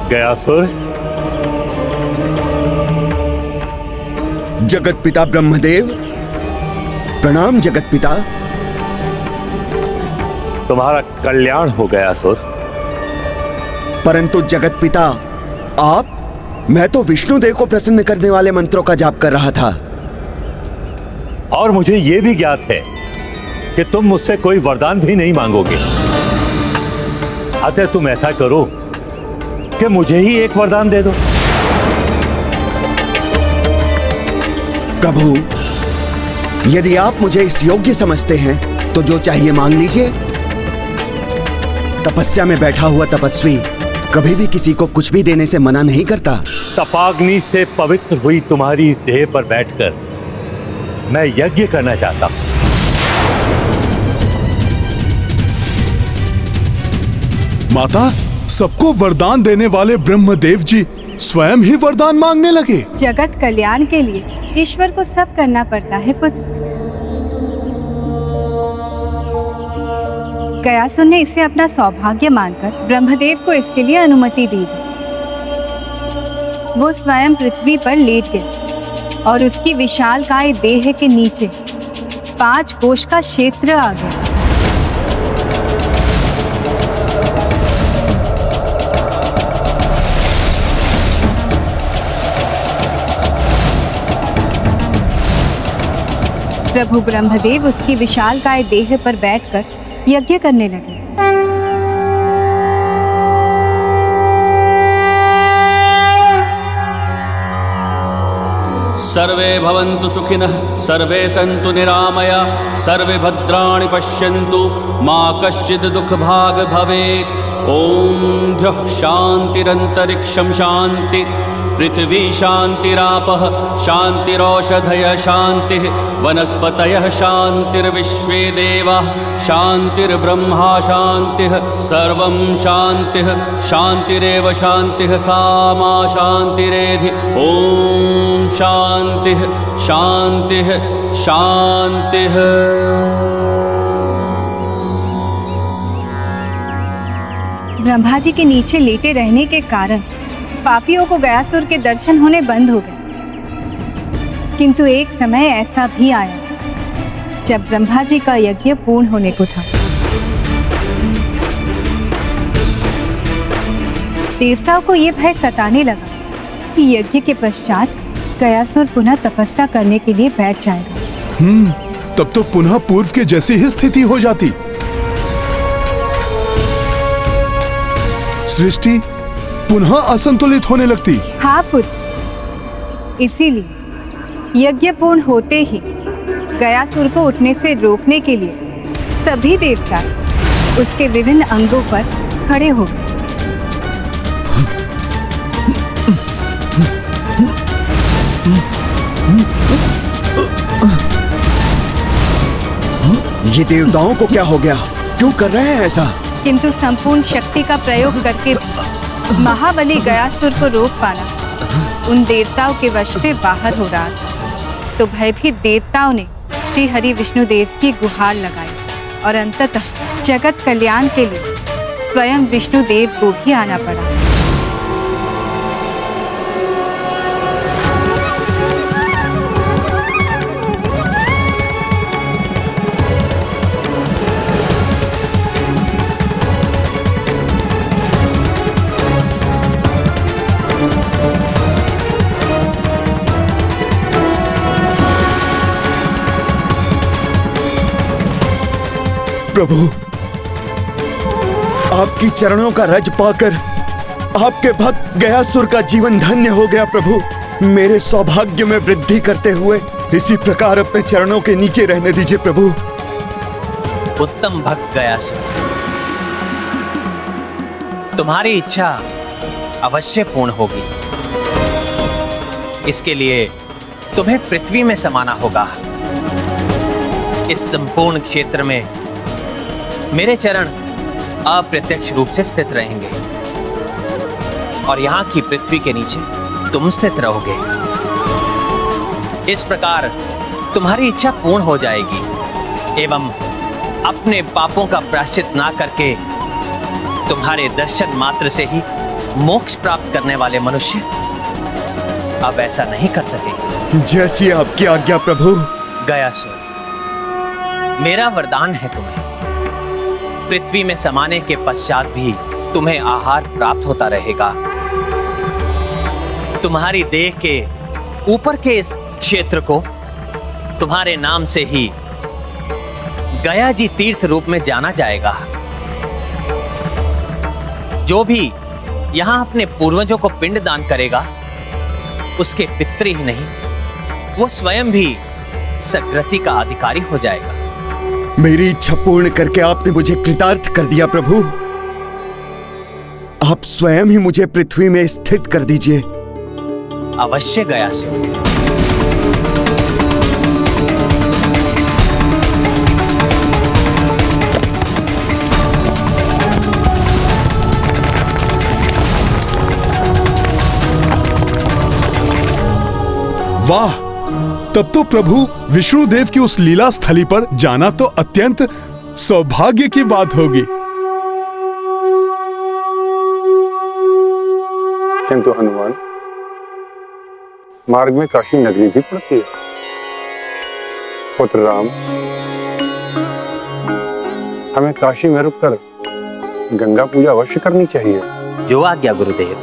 गयासुर, जगत पिता ब्रह्मदेव, प्रणाम जगत पिता। तुम्हारा कल्याण हो गयासुर। परंतु जगत पिता, आप, मैं तो विष्णुदेव को प्रसन्न करने वाले मंत्रों का जाप कर रहा था। और मुझे यह भी ज्ञात है कि तुम मुझसे कोई वरदान भी नहीं मांगोगे। अतः तुम ऐसा करो कि मुझे ही एक वरदान दे दो। प्रभु, यदि आप मुझे इस योग्य समझते हैं तो जो चाहिए मांग लीजिए। तपस्या में बैठा हुआ तपस्वी कभी भी किसी को कुछ भी देने से मना नहीं करता। तपाग्नि से पवित्र हुई तुम्हारी इस देह पर बैठकर मैं यज्ञ करना चाहता हूं। माता, सबको वरदान देने वाले ब्रह्मदेव जी स्वयं ही वरदान मांगने लगे। जगत कल्याण के लिए ईश्वर को सब करना पड़ता है पुत्र। गयासुर ने इसे अपना सौभाग्य मानकर ब्रह्मदेव को इसके लिए अनुमति दी। वो स्वयं पृथ्वी पर लेट गया और उसकी विशालकाय देह के नीचे 5 कोश का क्षेत्र आ गया। प्रभु ब्रह्मदेव उसकी विशालकाय देह पर बैठकर यज्ञ करने लगे। सर्वे भवन्तु सुखिनः, सर्वे सन्तु निरामया, सर्वे भद्राणि पश्यन्तु, मा कश्चित् दुःखभाग् भवेत्। ॐ द्यौः शान्तिरन्तरिक्षं शान्ति, पृथिवी शान्तिरापः शान्तिरौषधयः शान्तिः, वनस्पतयः शान्तिर्विश्वे देवाः शान्तिर्ब्रह्मा शान्तिः, सर्वं शान्तिः शान्तिरेव शान्तिः, सा मा शान्तिरेधि। ॐ शान्तिः शान्तिः शान्तिः। ब्रह्मा जी के नीचे लेटे रहने के कारण पापियों को गयासुर के दर्शन होने बंद हो गए। किंतु एक समय ऐसा भी आया जब ब्रह्मा जी का यज्ञ पूर्ण होने को था। देवताओं को ये भय सताने लगा कि यज्ञ के पश्चात गयासुर पुनः तपस्या करने के लिए बैठ जाएगा। तब तो पुनः पूर्व के जैसी ही स्थिति हो जाती। सृष्टि पुनः असंतुलित होने लगती। हाँ पुत्र, इसीलिए यज्ञ पूर्ण होते ही गयासुर को उठने से रोकने के लिए सभी देवता उसके विभिन्न अंगों पर खड़े हो गए। ये देवताओं को क्या हो गया? क्यों कर रहे हैं ऐसा? किंतु संपूर्ण शक्ति का प्रयोग करके महाबली गयासुर को रोक पाना उन देवताओं के वश से बाहर हो रहा था। तो भयभीत देवताओं ने श्री हरि विष्णुदेव की गुहार लगाई और अंततः जगत कल्याण के लिए स्वयं विष्णुदेव को भी आना पड़ा। प्रभु, आपकी चरणों का रज पाकर आपके भक्त गयासुर का जीवन धन्य हो गया। प्रभु, मेरे सौभाग्य में वृद्धि करते हुए इसी प्रकार अपने चरणों के नीचे रहने दीजिए प्रभु। उत्तम भक्त गयासुर, तुम्हारी इच्छा अवश्य पूर्ण होगी। इसके लिए तुम्हें पृथ्वी में समाना होगा। इस संपूर्ण क्षेत्र में मेरे चरण अप्रत्यक्ष रूप से स्थित रहेंगे और यहां की पृथ्वी के नीचे तुम स्थित रहोगे। इस प्रकार तुम्हारी इच्छा पूर्ण हो जाएगी एवं अपने पापों का प्रायश्चित ना करके तुम्हारे दर्शन मात्र से ही मोक्ष प्राप्त करने वाले मनुष्य अब ऐसा नहीं कर सकेंगे। जैसी आपकी आज्ञा प्रभु। गयासुर, मेरा वरदान है तुम्हें, पृथ्वी में समाने के पश्चात भी तुम्हें आहार प्राप्त होता रहेगा। तुम्हारी देह के ऊपर के इस क्षेत्र को तुम्हारे नाम से ही गया जी तीर्थ रूप में जाना जाएगा। जो भी यहां अपने पूर्वजों को पिंड दान करेगा उसके पितृ ही नहीं, वो स्वयं भी सकृति का अधिकारी हो जाएगा। मेरी इच्छा पूर्ण करके आपने मुझे कृतार्थ कर दिया प्रभु। आप स्वयं ही मुझे पृथ्वी में स्थित कर दीजिए। अवश्य गयासुर। वाह, तब तो प्रभु विष्णुदेव की उस लीला स्थली पर जाना तो अत्यंत सौभाग्य की बात होगी। किंतु हनुमान, मार्ग में काशी नगरी भी पड़ती है। पुत्र राम, हमें काशी में रुककर गंगा पूजा अवश्य करनी चाहिए। जो आज्ञा गुरुदेव।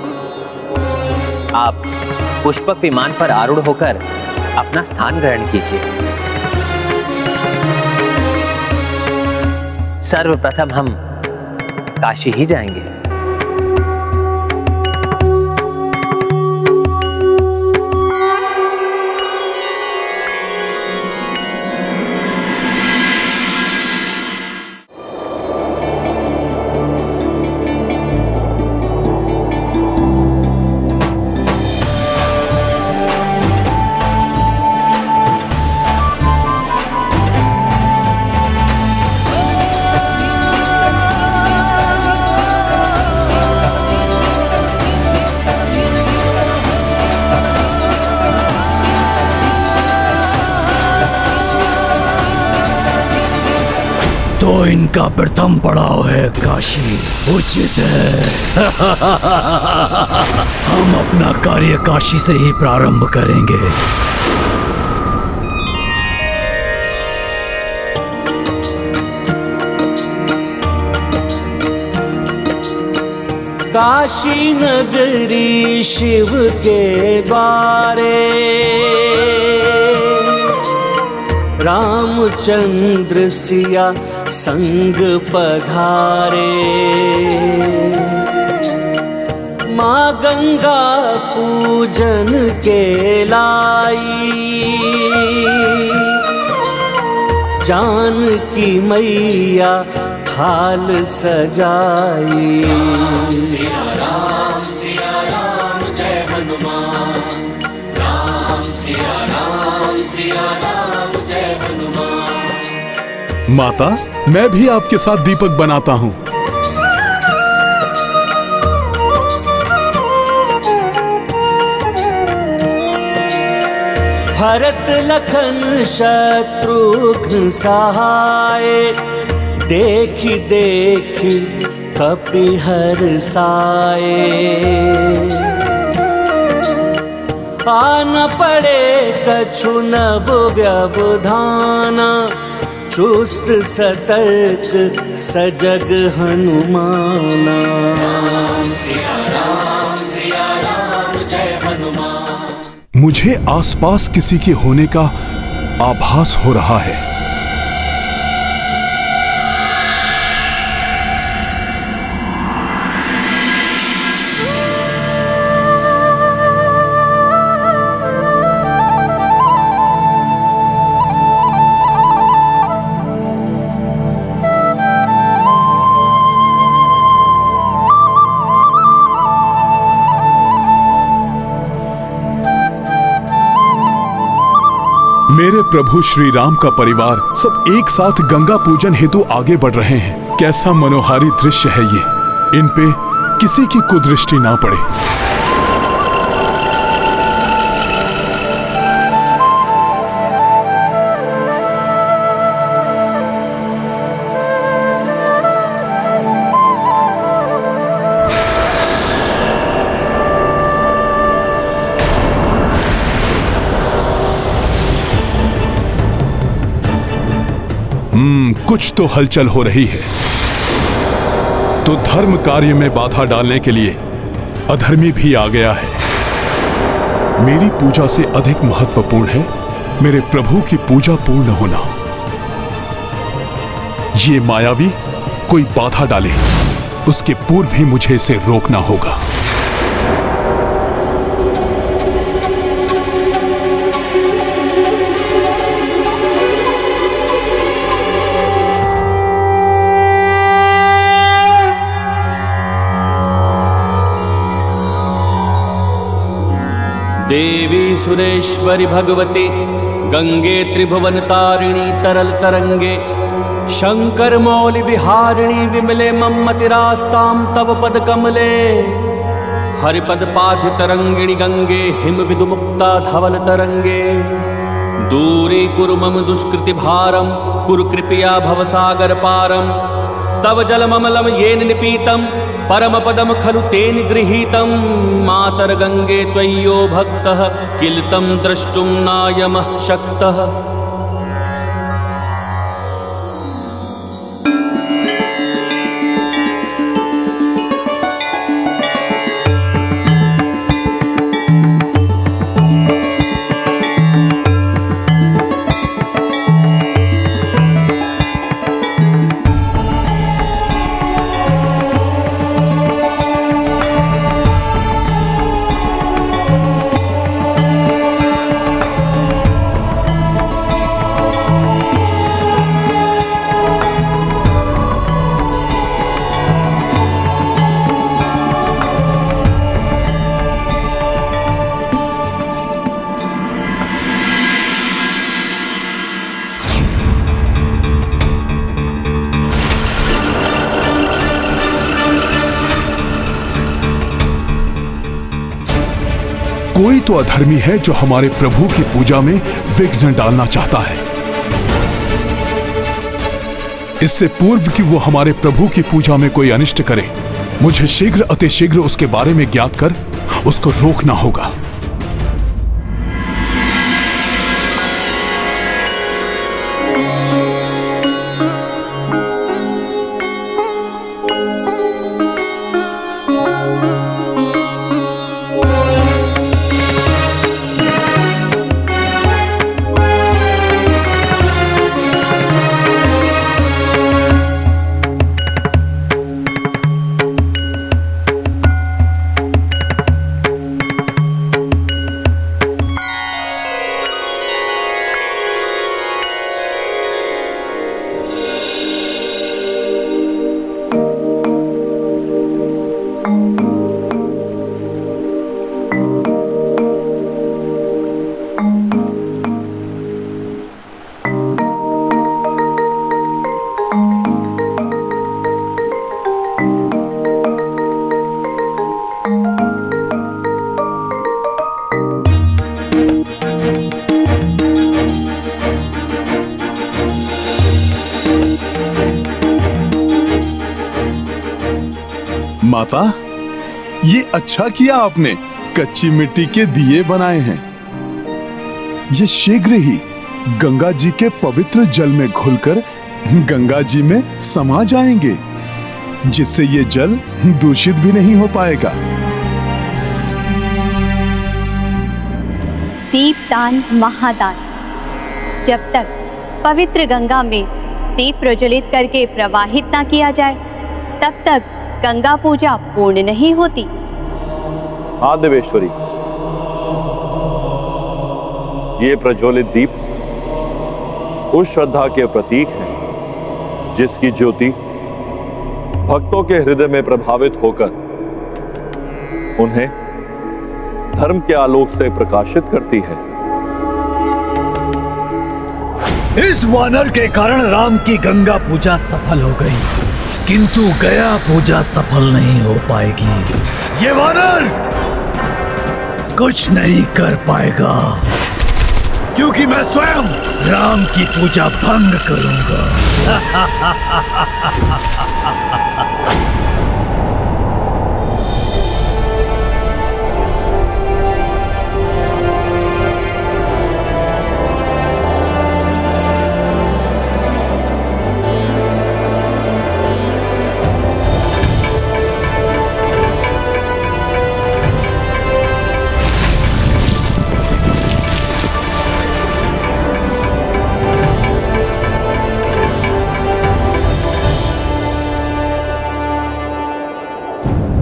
आप पुष्पक विमान पर आरूढ़ होकर अपना स्थान ग्रहण कीजिए। सर्वप्रथम हम काशी ही जाएंगे। तो इनका प्रथम पड़ाव है काशी, उचित है। हम अपना कार्य काशी से ही प्रारंभ करेंगे। काशी नगरी शिव के द्वारे रामचंद्र सिया संग पधारे। माँ गंगा पूजन के लाई जानकी मैया थाल सजाई। सिया राम जय हनुमान। राम सिया राम जय हनुमान। माता, मैं भी आपके साथ दीपक बनाता हूँ। भरत लखन शत्रुघ्न सहाय देखी देखी कपिहर साए। आन पड़े कछु नव व्यवधाना चुस्त सतर्क सजग हनुमाना। सिया राम जय हनुमान। मुझे आसपास किसी के होने का आभास हो रहा है। मेरे प्रभु श्री राम का परिवार सब एक साथ गंगा पूजन हेतु आगे बढ़ रहे हैं। कैसा मनोहारी दृश्य है ये। इन पे किसी की कुदृष्टि ना पड़े। कुछ तो हलचल हो रही है। तो धर्म कार्य में बाधा डालने के लिए अधर्मी भी आ गया है। मेरी पूजा से अधिक महत्वपूर्ण है मेरे प्रभु की पूजा पूर्ण होना। ये मायावी कोई बाधा डाले, उसके पूर्व ही मुझे इसे रोकना होगा। देवी सुरेश्वरी भगवती गंगे त्रिभुवन तारिणी तरल तरंगे शंकर मौलि विहारिणी विमले मम्मतिरास्तां तव पद कमले। हरिपद पाध्य तरंगिणी गंगे हिम विदुमुक्ता धवल तरंगे। दूरी कुरु मम दुष्कृति भारम कुरु कृपया भवसागर पारम। तव जलममलम येन निपीतम परम पदम खलु तेन गृहीतम। मातर गंगे त्वय्यो भक्तः किल तं द्रष्टुं नायमः शक्तः। कोई तो अधर्मी है जो हमारे प्रभु की पूजा में विघ्न डालना चाहता है। इससे पूर्व कि वो हमारे प्रभु की पूजा में कोई अनिष्ट करे, मुझे शीघ्र अतिशीघ्र उसके बारे में ज्ञात कर उसको रोकना होगा। माता, ये अच्छा किया आपने, कच्ची मिट्टी के दिए बनाए हैं। ये शीघ्र ही गंगा जी के पवित्र जल में घुलकर गंगा जी में समा जाएंगे, जिससे ये जल दूषित भी नहीं हो पाएगा। दीपदान महादान। जब तक पवित्र गंगा में दीप प्रज्वलित करके प्रवाहित ना किया जाए, तब तक गंगा पूजा पूर्ण नहीं होती। हाँ देवेश्वरी, ये प्रज्वलित दीप उस श्रद्धा के प्रतीक हैं जिसकी ज्योति भक्तों के हृदय में प्रभावित होकर उन्हें धर्म के आलोक से प्रकाशित करती है। इस वानर के कारण राम की गंगा पूजा सफल हो गई, किंतु गया पूजा सफल नहीं हो पाएगी। ये वानर कुछ नहीं कर पाएगा, क्योंकि मैं स्वयं राम की पूजा भंग करूंगा।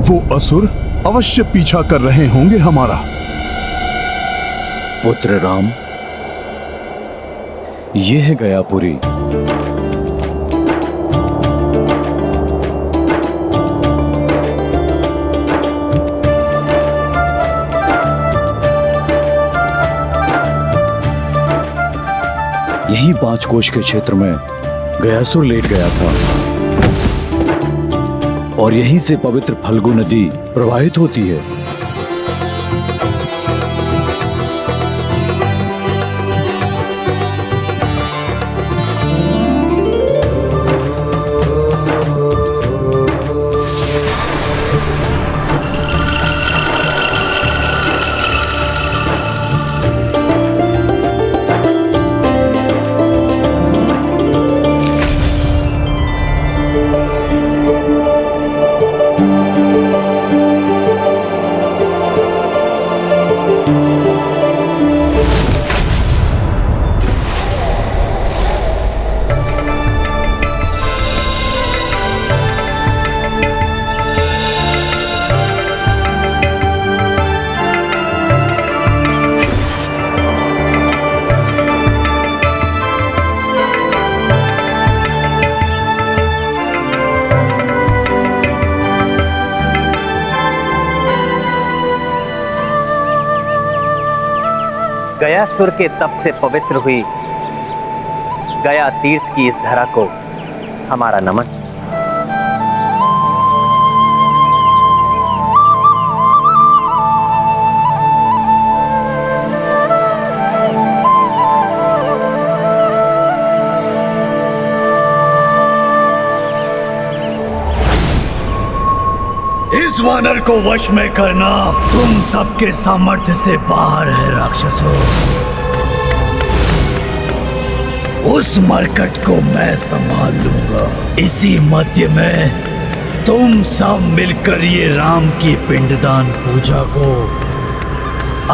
वो असुर अवश्य पीछा कर रहे होंगे हमारा। पुत्र राम, ये है गयापुरी। यही 5 कोश के क्षेत्र में गयासुर लेट गया था और यहीं से पवित्र फल्गु नदी प्रवाहित होती है। गयासुर के तप से पवित्र हुई गया तीर्थ की इस धरा को हमारा नमन। इस वानर को वश में करना तुम सबके सामर्थ्य से बाहर है राक्षसों। उस मरकट को मैं संभाल लूंगा। इसी मध्य में तुम सब मिलकर ये राम की पिंडदान पूजा को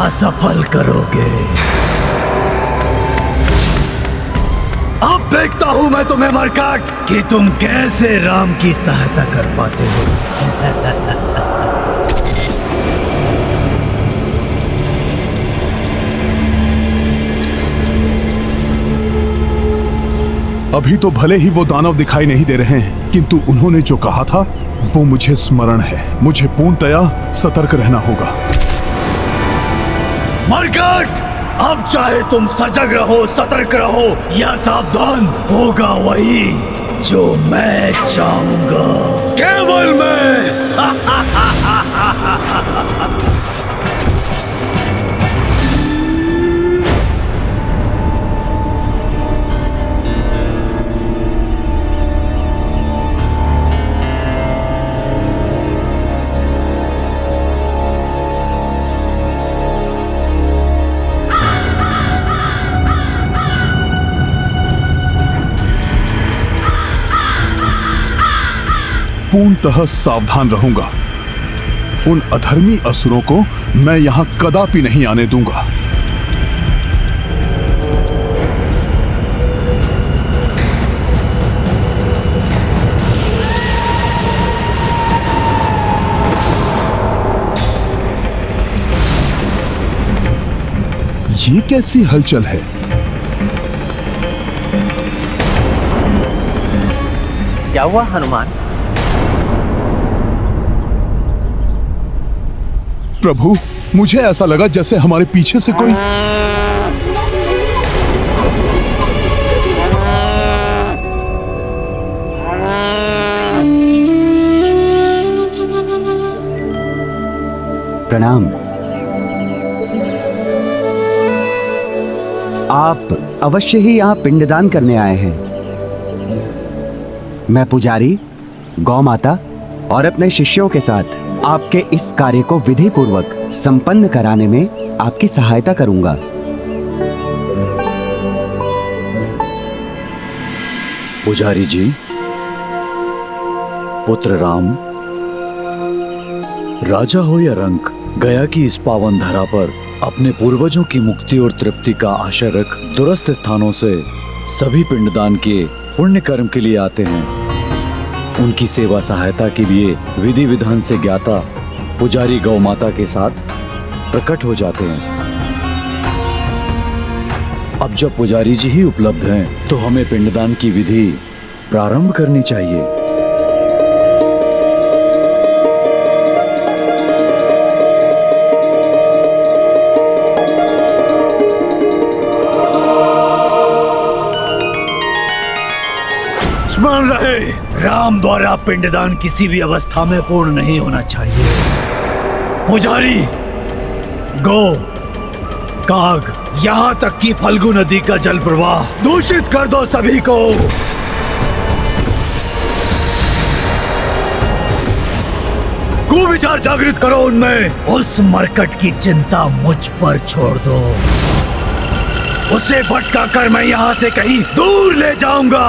असफल करोगे। अब देखता हूं मैं तुम्हें मरकट कि तुम कैसे राम की सहायता कर पाते हो। अभी तो भले ही वो दानव दिखाई नहीं दे रहे हैं, किंतु उन्होंने जो कहा था वो मुझे स्मरण है। मुझे पूर्णतया सतर्क रहना होगा। मरकट, अब चाहे तुम सजग रहो, सतर्क रहो या सावधान, होगा वही जो मैं चाहूंगा। केवल मैं। पूर्णतः सावधान रहूंगा। उन अधर्मी असुरों को मैं यहां कदापि नहीं आने दूंगा। ये कैसी हलचल है? क्या हुआ हनुमान? प्रभु, मुझे ऐसा लगा जैसे हमारे पीछे से कोई प्रणाम। आप अवश्य ही यहाँ पिंडदान करने आए हैं। मैं पुजारी, गौ माता और अपने शिष्यों के साथ आपके इस कार्य को विधि पूर्वक संपन्न कराने में आपकी सहायता करूंगा। पुजारी जी, पुत्र राम, राजा हो या रंक, गया की इस पावन धरा पर अपने पूर्वजों की मुक्ति और तृप्ति का आशय रख दूरस्थ स्थानों से सभी पिंडदान के पुण्य कर्म के लिए आते हैं। उनकी सेवा सहायता के लिए विधि विधान से ज्ञाता पुजारी गौ माता के साथ प्रकट हो जाते हैं। अब जब पुजारी जी ही उपलब्ध हैं, तो हमें पिंडदान की विधि प्रारंभ करनी चाहिए। स्मरण रहे, राम द्वारा पिंडदान किसी भी अवस्था में पूर्ण नहीं होना चाहिए। पुजारी, गौ, काग, यहाँ तक कि फल्गु नदी का जल प्रवाह दूषित कर दो सभी को। कुविचार जागृत करो उनमें। उस मरकट की चिंता मुझ पर छोड़ दो। उसे भटका कर मैं यहाँ से कहीं दूर ले जाऊंगा।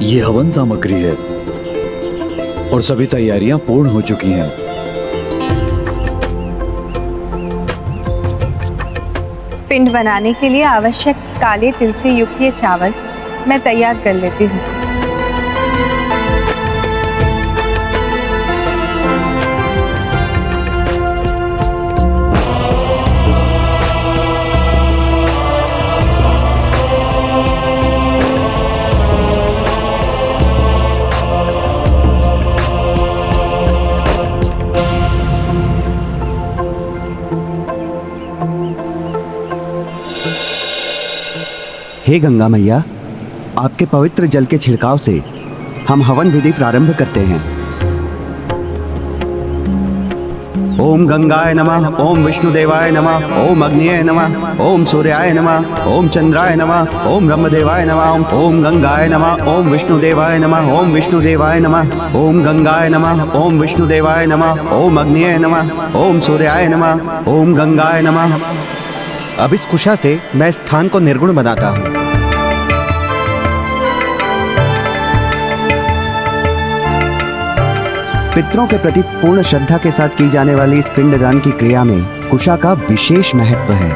ये हवन सामग्री है और सभी तैयारियां पूर्ण हो चुकी हैं। पिंड बनाने के लिए आवश्यक काले तिल से युक्त ये चावल मैं तैयार कर लेती हूँ। हे गंगा मैया, आपके पवित्र जल के छिड़काव से हम हवन विधि प्रारंभ करते हैं। ओम गंगाय नमः, ओम विष्णुदेवाय नमः, ओम अग्निये नमः, ओम सूर्याय नमः, ओम चंद्राय नमः, ओम ब्रह्मदेवाय नमः, ओम गंगाय नमः, ओम विष्णुदेवाय नमः, ओम विष्णुदेवाय नमः, ओम गंगाय नमः, ओम विष्णुदेवाय नमः, ओम अग्निये नमः, ओम सूर्याय नमः, ओम गंगाय नमः। अब इस कुशा से मैं स्थान को निर्गुण बनाता हूँ। पितरों के प्रति पूर्ण श्रद्धा के साथ की जाने वाली इस पिंडदान की क्रिया में कुशा का विशेष महत्व है।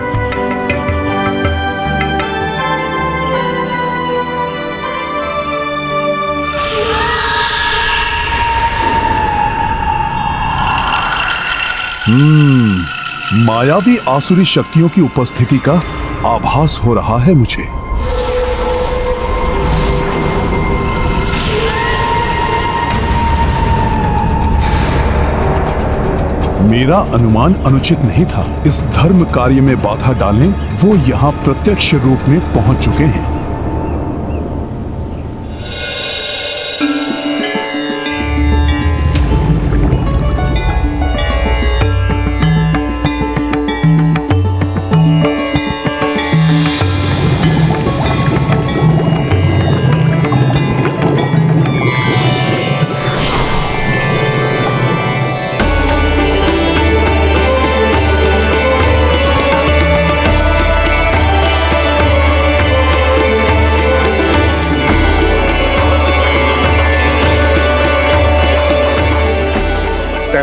मायावी आसुरी शक्तियों की उपस्थिति का आभास हो रहा है मुझे। मेरा अनुमान अनुचित नहीं था। इस धर्म कार्य में बाधा डालने वो यहाँ प्रत्यक्ष रूप में पहुंच चुके हैं।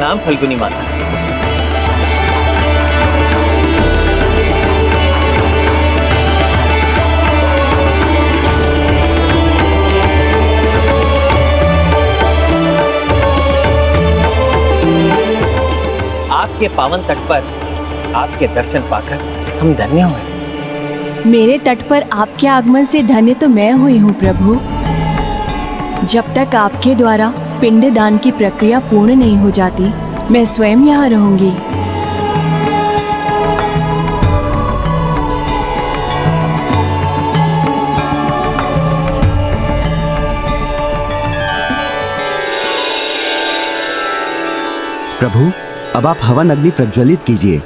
प्रणाम फल्गुनी माता। आपके पावन तट पर आपके दर्शन पाकर हम धन्य हुए। मेरे तट पर आपके आगमन से धन्य तो मैं हुई हूँ प्रभु। जब तक आपके द्वारा पिंडदान की प्रक्रिया पूर्ण नहीं हो जाती, मैं स्वयं यहाँ रहूंगी। प्रभु, अब आप हवन अग्नि प्रज्वलित कीजिए।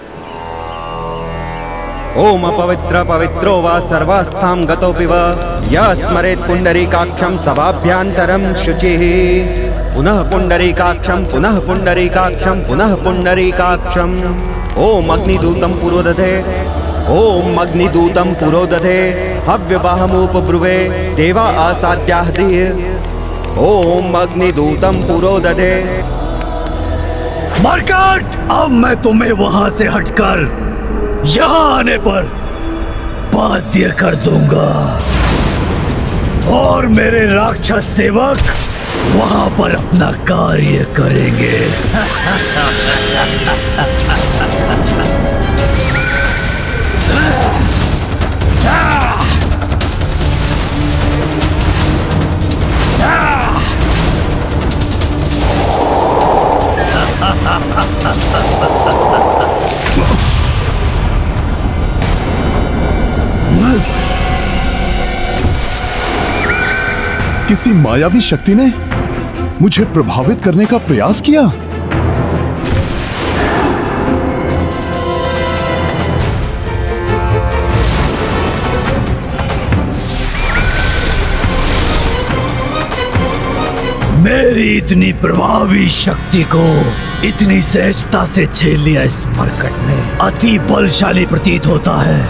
ओम अपवित्र पवित्रो वा सर्वास्थां गतोऽपि वा यः स्मरेत् पुण्डरीकाक्षं सभाभ्यान्तरं शुचिः। पुनः पुण्डरीकाक्षं पुनः पुण्डरीकाक्षं पुनः पुण्डरीकाक्षम्। ओम अग्निदूतं पुरोदधे, ओम अग्निदूतं पुरोदधे हव्यवाहमुपब्रुवे देवा आसाद्याः। ओम अग्निदूतं पुरोदधे। मरकट, अब मैं तुम्हें वहां से हटकर यहाँ आने पर बाध्य कर दूंगा और मेरे राक्षस सेवक वहां पर अपना कार्य करेंगे। किसी मायावी शक्ति ने मुझे प्रभावित करने का प्रयास किया। मेरी इतनी प्रभावी शक्ति को इतनी सहजता से झेल लिया इस मरकट ने। अति बलशाली प्रतीत होता है।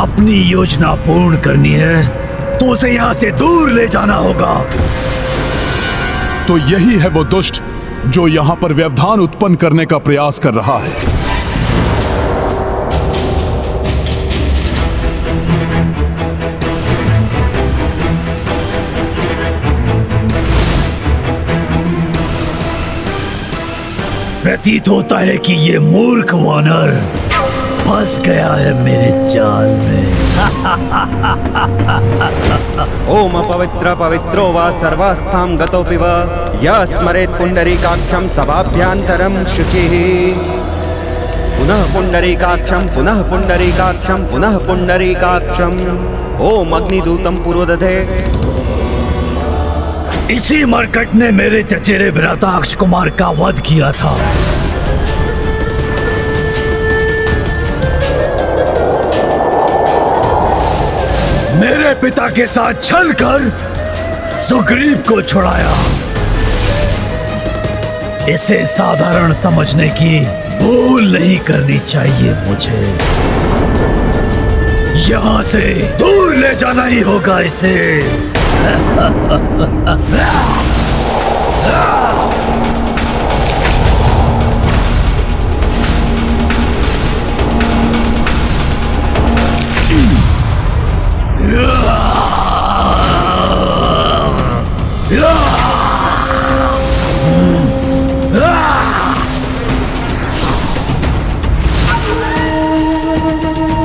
अपनी योजना पूर्ण करनी है तो उसे यहाँ से दूर ले जाना होगा। तो यही है वो दुष्ट जो यहाँ पर व्यवधान उत्पन्न करने का प्रयास कर रहा है। प्रतीत होता है कि ये मूर्ख वानर फंस गया है मेरे जाल में। ओम अपवित्र पवित्रो वा सर्वास्थां गतोऽपि वा यः स्मरेत् पुण्डरीकाक्षं सभाभ्यान्तरं शुचिः। पुनः पुण्डरीकाक्षं पुनः पुण्डरीकाक्षं पुनः पुण्डरीकाक्षम्। ओम अग्निदूतं पुरोदधे। इसी मरकट ने मेरे चचेरे भ्राताक्ष कुमार का वध किया था। मेरे पिता के साथ छलकर सुग्रीव को छुड़ाया। इसे साधारण समझने की भूल नहीं करनी चाहिए मुझे। यहां से दूर ले जाना ही होगा इसे।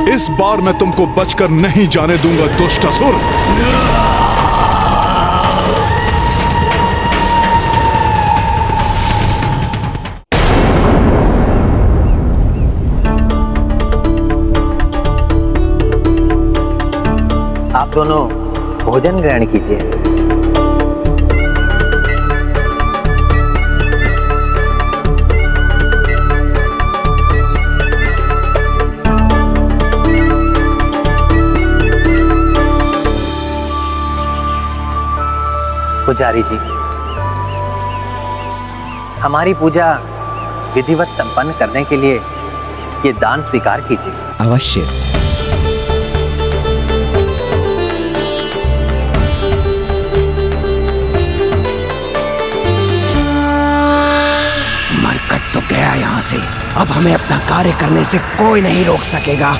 इस बार मैं तुमको बचकर नहीं जाने दूंगा दुष्ट असुर। आप दोनों भोजन ग्रहण कीजिए। पुजारी जी, हमारी पूजा विधिवत संपन्न करने के लिए ये दान स्वीकार कीजिए। अवश्य। कट तो गया यहाँ से। अब हमें अपना कार्य करने से कोई नहीं रोक सकेगा।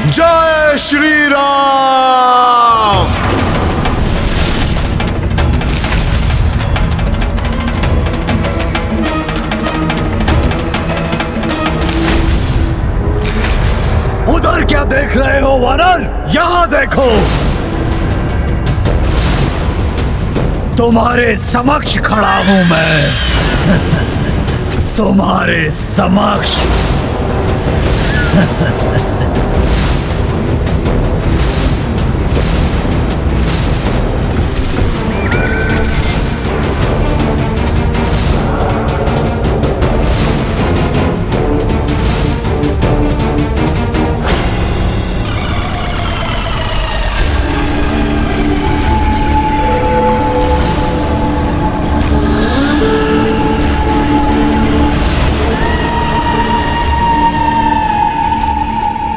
जय श्री राम। उधर क्या देख रहे हो वानर? यहाँ देखो, तुम्हारे समक्ष खड़ा हूं मैं। तुम्हारे समक्ष।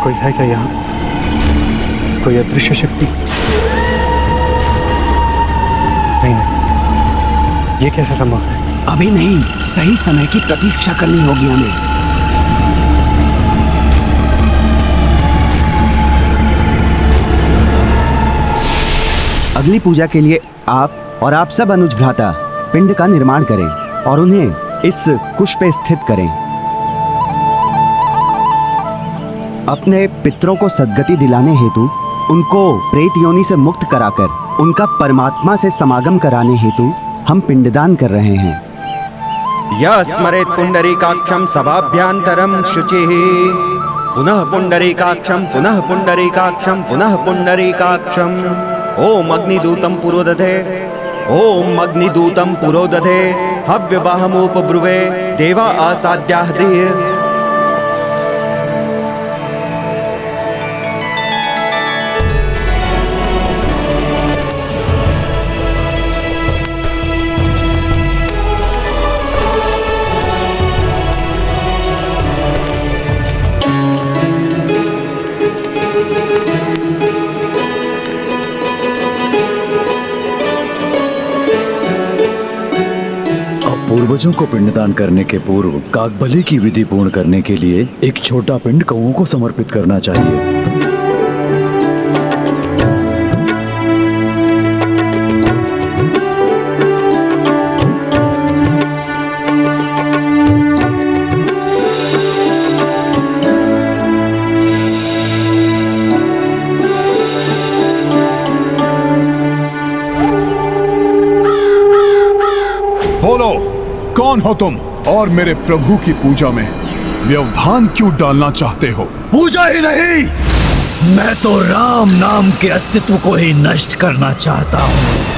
कोई है क्या यहाँ? कोई अदृश्य शक्ति? नहीं नहीं, ये कैसे संभव है? अभी नहीं, सही समय की प्रतीक्षा करनी होगी हमें। अगली पूजा के लिए आप और आप सब अनुज भ्राता पिंड का निर्माण करें और उन्हें इस कुश पे स्थित करें। अपने पितरों को सद्गति दिलाने हेतु उनको प्रेत योनि से मुक्त कराकर उनका परमात्मा से समागम कराने हेतु हम पिंडदान कर रहे हैं। स्मरेत पुंडरीकाक्षं सभाभ्यांतरम शुचिः पुनः पुंडरीकाक्षं पुनः पुंडरीकाक्षं पुनः पुंडरीकाक्षं। ओम अग्निदूतं पुरोदधे ओम अग्निदूतं पुरोदधे हव्यवाहमुपब्रुवे देवा आसाद्याः। पूर्वजों को पिंडदान करने के पूर्व काकबली की विधि पूर्ण करने के लिए एक छोटा पिंड कौओं को समर्पित करना चाहिए। बोलो, कौन हो तुम और मेरे प्रभु की पूजा में व्यवधान क्यों डालना चाहते हो? पूजा ही नहीं, मैं तो राम नाम के अस्तित्व को ही नष्ट करना चाहता हूँ।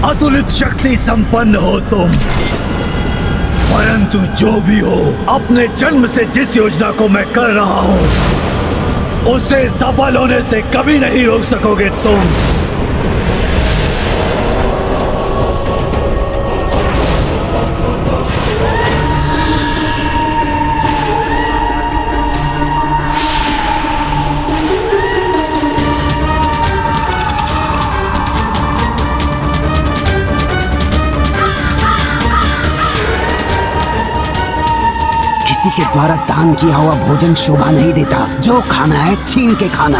अतुलित शक्ति संपन्न हो तुम, परंतु जो भी हो, अपने जन्म से जिस योजना को मैं कर रहा हूं उसे सफल होने से कभी नहीं रोक सकोगे तुम। किसी के द्वारा दान किया हुआ भोजन शोभा नहीं देता। जो खाना है छीन के खाना।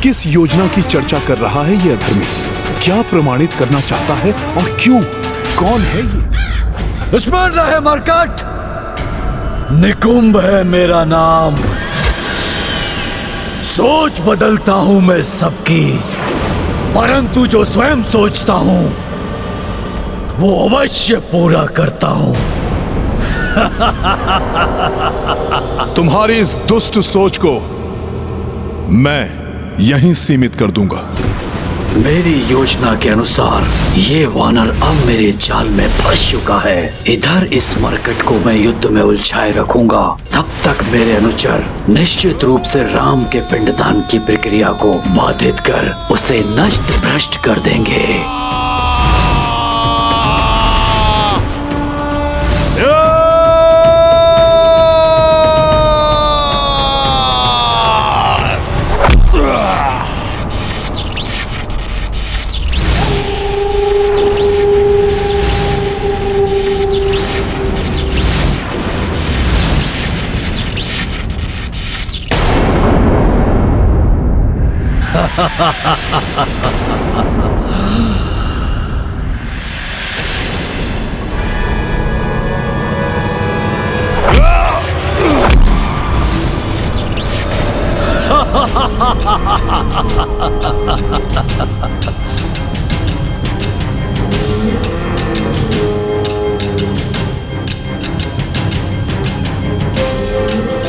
किस योजना की चर्चा कर रहा है ये अधर्मी? क्या प्रमाणित करना चाहता है और क्यों? कौन है ये? स्मरण रहे मरकट, निकुंभ है मेरा नाम। सोच बदलता हूं मैं सबकी, परंतु जो स्वयं सोचता हूं वो अवश्य पूरा करता हूं। तुम्हारी इस दुष्ट सोच को मैं यहीं सीमित कर दूंगा। मेरी योजना के अनुसार ये वानर अब मेरे जाल में फंस चुका है। इधर इस मरकट को मैं युद्ध में उलझाए रखूंगा, तब तक मेरे अनुचर निश्चित रूप से राम के पिंडदान की प्रक्रिया को बाधित कर उसे नष्ट भ्रष्ट कर देंगे।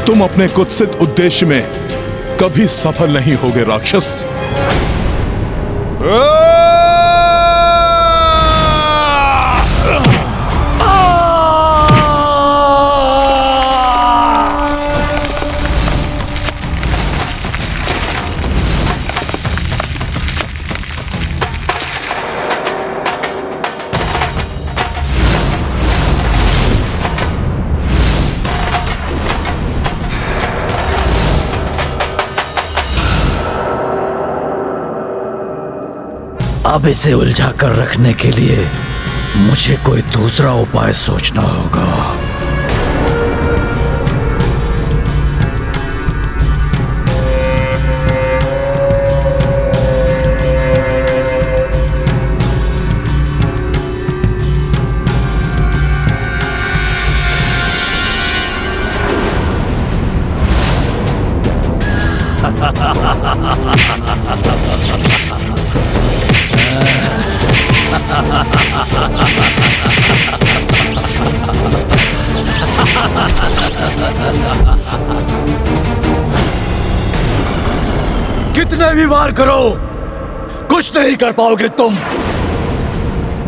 तुम अपने कुत्सित उद्देश्य में कभी सफल नहीं होगे राक्षस। अब इसे उलझा कर रखने के लिए मुझे कोई दूसरा उपाय सोचना होगा। कितने भी वार करो, कुछ नहीं कर पाओगे तुम।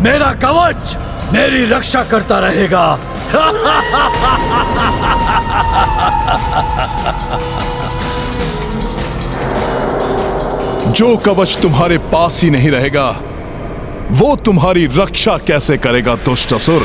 मेरा कवच मेरी रक्षा करता रहेगा। जो कवच तुम्हारे पास ही नहीं रहेगा, वो तुम्हारी रक्षा कैसे करेगा दुष्ट असुर?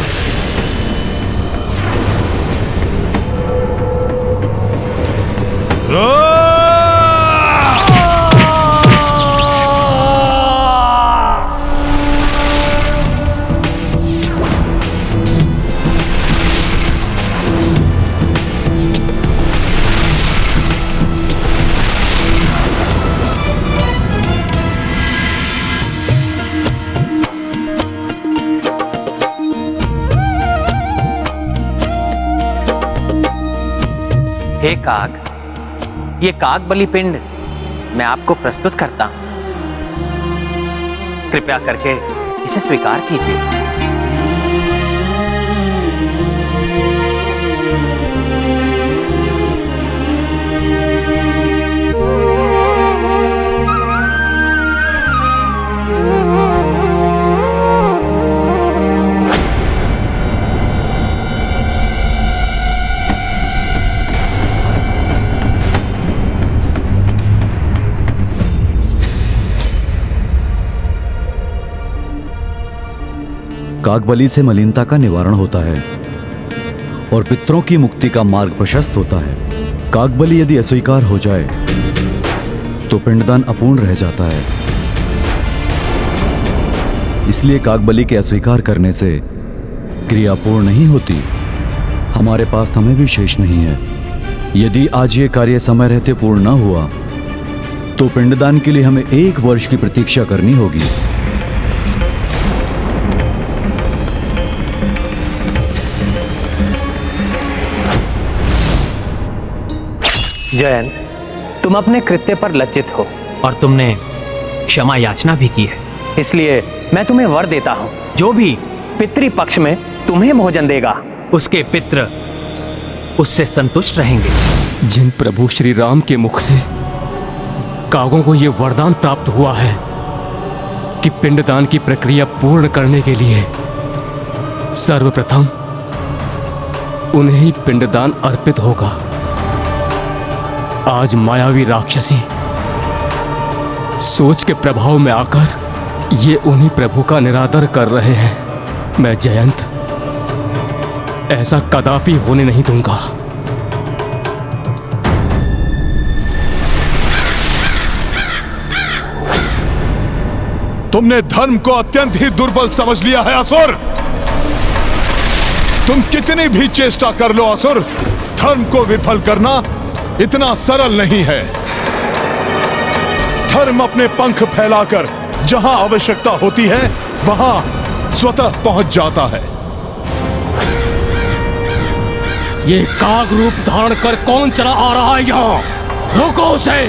हे काग, ये काग बलि पिंड मैं आपको प्रस्तुत करता हूं। कृपया करके इसे स्वीकार कीजिए। कागबली से मलिनता का निवारण होता है और पितरों की मुक्ति का मार्ग प्रशस्त होता है। कागबली यदि अस्वीकार हो जाए तो पिंडदान अपूर्ण रह जाता है। इसलिए कागबली के अस्वीकार करने से क्रिया पूर्ण नहीं होती। हमारे पास समय भी शेष नहीं है। यदि आज ये कार्य समय रहते पूर्ण न हुआ तो पिंडदान के लिए हमें 1 वर्ष की प्रतीक्षा करनी होगी। जयंत, तुम अपने कृत्य पर लज्जित हो और तुमने क्षमा याचना भी की है। इसलिए मैं तुम्हें वर देता हूं, जो भी पितृपक्ष में तुम्हें भोजन देगा उसके पितृ उससे संतुष्ट रहेंगे। जिन प्रभु श्री राम के मुख से कागों को यह वरदान प्राप्त हुआ है कि पिंडदान की प्रक्रिया पूर्ण करने के लिए सर्वप्रथम उन्हें ही पिंडदान अर्पित होगा। आज मायावी राक्षसी सोच के प्रभाव में आकर ये उन्हीं प्रभु का निरादर कर रहे हैं। मैं जयंत ऐसा कदापि होने नहीं दूंगा। तुमने धर्म को अत्यंत ही दुर्बल समझ लिया है असुर। तुम कितनी भी चेष्टा कर लो असुर, धर्म को विफल करना इतना सरल नहीं है। धर्म अपने पंख फैलाकर जहां आवश्यकता होती है वहां स्वतः पहुंच जाता है। ये काग रूप धारण कर कौन चला आ रहा है यहां? रोको उसे।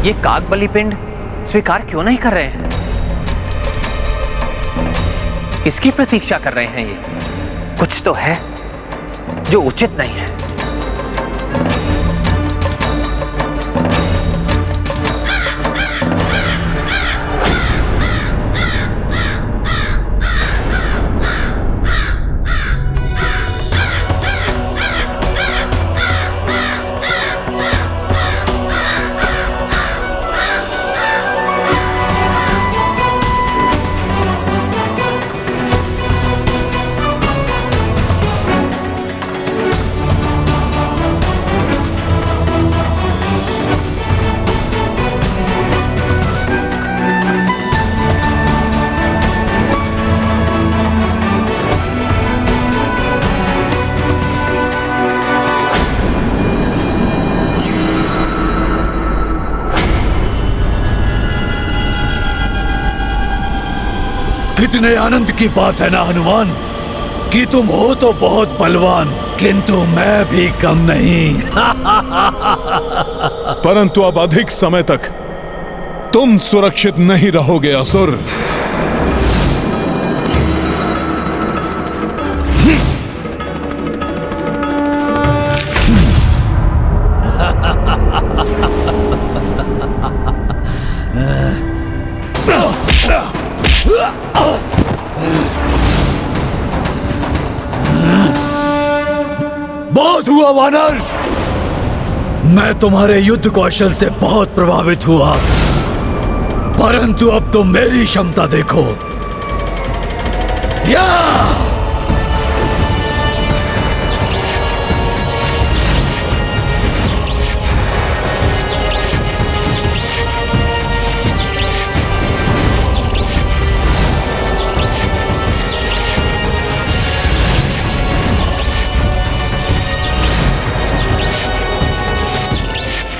ये काग बलि पिंड स्वीकार क्यों नहीं कर रहे हैं? किसकी प्रतीक्षा कर रहे हैं? ये कुछ तो है जो उचित नहीं है। कितने आनंद की बात है ना हनुमान कि तुम हो तो बहुत बलवान, किंतु मैं भी कम नहीं। परंतु अब अधिक समय तक तुम सुरक्षित नहीं रहोगे असुर। बहुत हुआ वानर, मैं तुम्हारे युद्ध कौशल से बहुत प्रभावित हुआ, परंतु अब तुम मेरी क्षमता देखो। या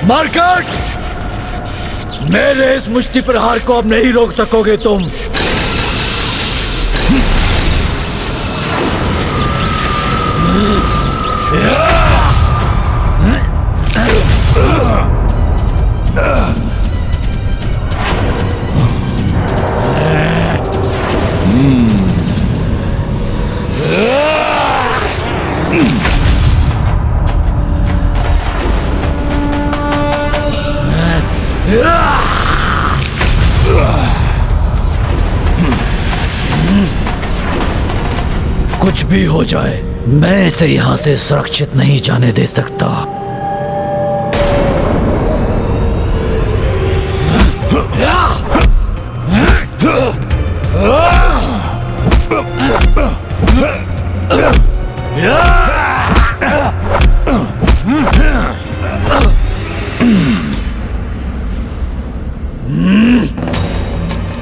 मार्कट, मेरे इस मुष्टि प्रहार को अब नहीं रोक सकोगे तुम। कुछ भी हो जाए, मैं इसे यहां से सुरक्षित नहीं जाने दे सकता।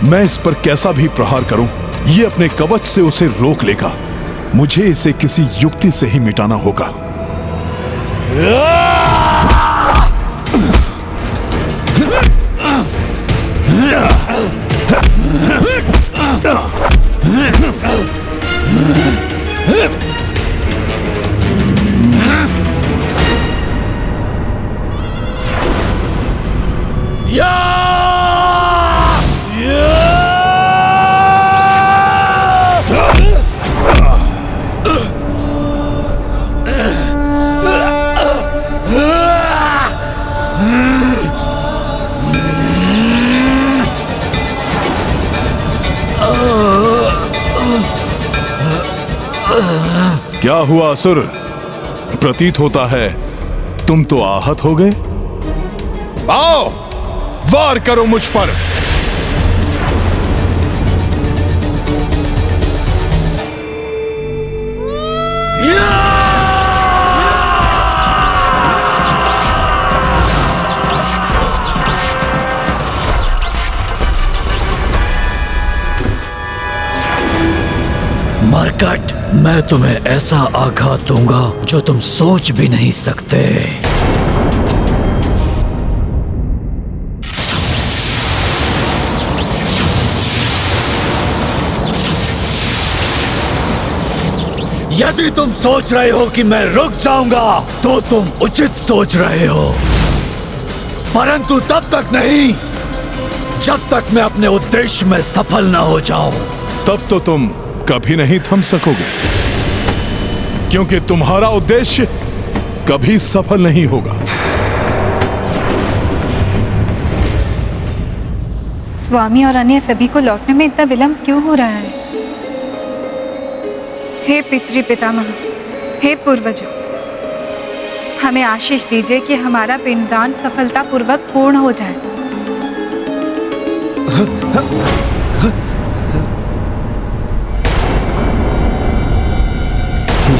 मैं इस पर कैसा भी प्रहार करूं, ये अपने कवच से उसे रोक लेगा। मुझे इसे किसी युक्ति से ही मिटाना होगा। हुआ असुर, प्रतीत होता है तुम तो आहत हो गए। आओ, वार करो मुझ पर। मरकट, मैं तुम्हें ऐसा आघात दूंगा जो तुम सोच भी नहीं सकते। यदि तुम सोच रहे हो कि मैं रुक जाऊंगा तो तुम उचित सोच रहे हो, परंतु तब तक नहीं जब तक मैं अपने उद्देश्य में सफल न हो जाऊं। तब तो तुम कभी नहीं थम सकोगे, क्योंकि तुम्हारा उद्देश्य कभी सफल नहीं होगा। स्वामी और अन्य सभी को लौटने में इतना विलंब क्यों हो रहा है? हे पितृ पितामह, हे पूर्वजों, हमें आशीष दीजिए कि हमारा पिंडदान सफलतापूर्वक पूर्ण हो जाए।